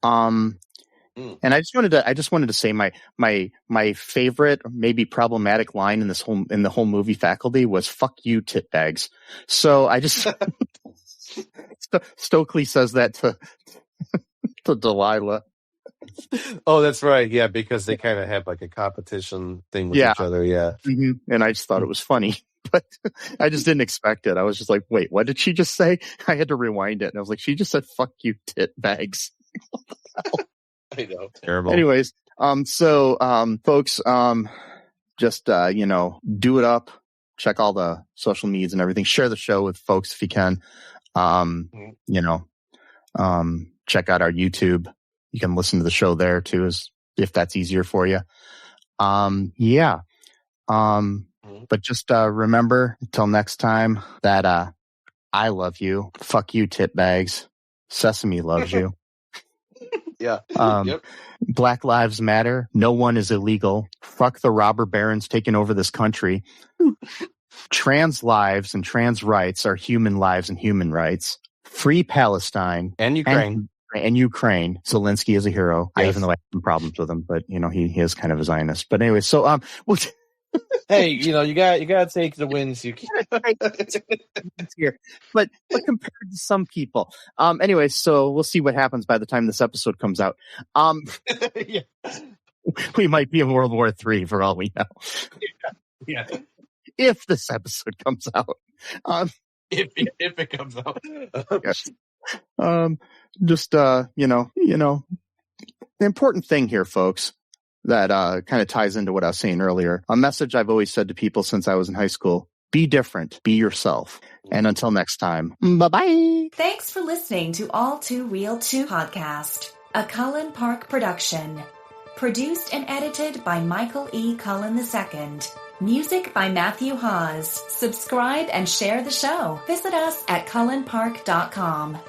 [SPEAKER 5] And I just wanted to say my favorite, maybe problematic line in the whole movie Faculty was "fuck you, tit bags." So I just Stokely says that to Delilah.
[SPEAKER 6] Oh, that's right. Yeah, because they kind of have like a competition thing with each other. Yeah.
[SPEAKER 5] Mm-hmm. And I just thought it was funny, but I just didn't expect it. I was just like, wait, what did she just say? I had to rewind it. And I was like, she just said, "fuck you, tit bags."
[SPEAKER 7] I know.
[SPEAKER 6] Terrible.
[SPEAKER 5] Anyways, folks, just, do it up. Check all the social medias and everything. Share the show with folks if you can. Check out our YouTube. You can listen to the show there too, if that's easier for you. But just remember until next time that I love you. Fuck you, tit bags. Sesame loves you.
[SPEAKER 7] Yeah.
[SPEAKER 5] Yep. Black Lives Matter. No one is illegal. Fuck the robber barons taking over this country. Trans lives and trans rights are human lives and human rights. Free Palestine
[SPEAKER 6] and Ukraine.
[SPEAKER 5] And Ukraine. Zelensky is a hero.
[SPEAKER 6] Yes.
[SPEAKER 5] Even though I have some problems with him, but he is kind of a Zionist. But anyway, so
[SPEAKER 7] hey, you gotta take the wins you can.
[SPEAKER 5] Here. But compared to some people. Anyway, so we'll see what happens by the time this episode comes out.
[SPEAKER 7] Yeah.
[SPEAKER 5] We might be in World War III for all we know.
[SPEAKER 7] Yeah.
[SPEAKER 5] If this episode comes out.
[SPEAKER 7] If it comes out.
[SPEAKER 5] Yes. Just the important thing here, folks, that kind of ties into what I was saying earlier. A message I've always said to people since I was in high school: be different, be yourself. And until next time, bye-bye.
[SPEAKER 8] Thanks for listening to All Too Real 2 podcast, a Cullen Park production. Produced and edited by Michael E. Cullen II. Music by Matthew Hawes. Subscribe and share the show. Visit us at cullenpark.com.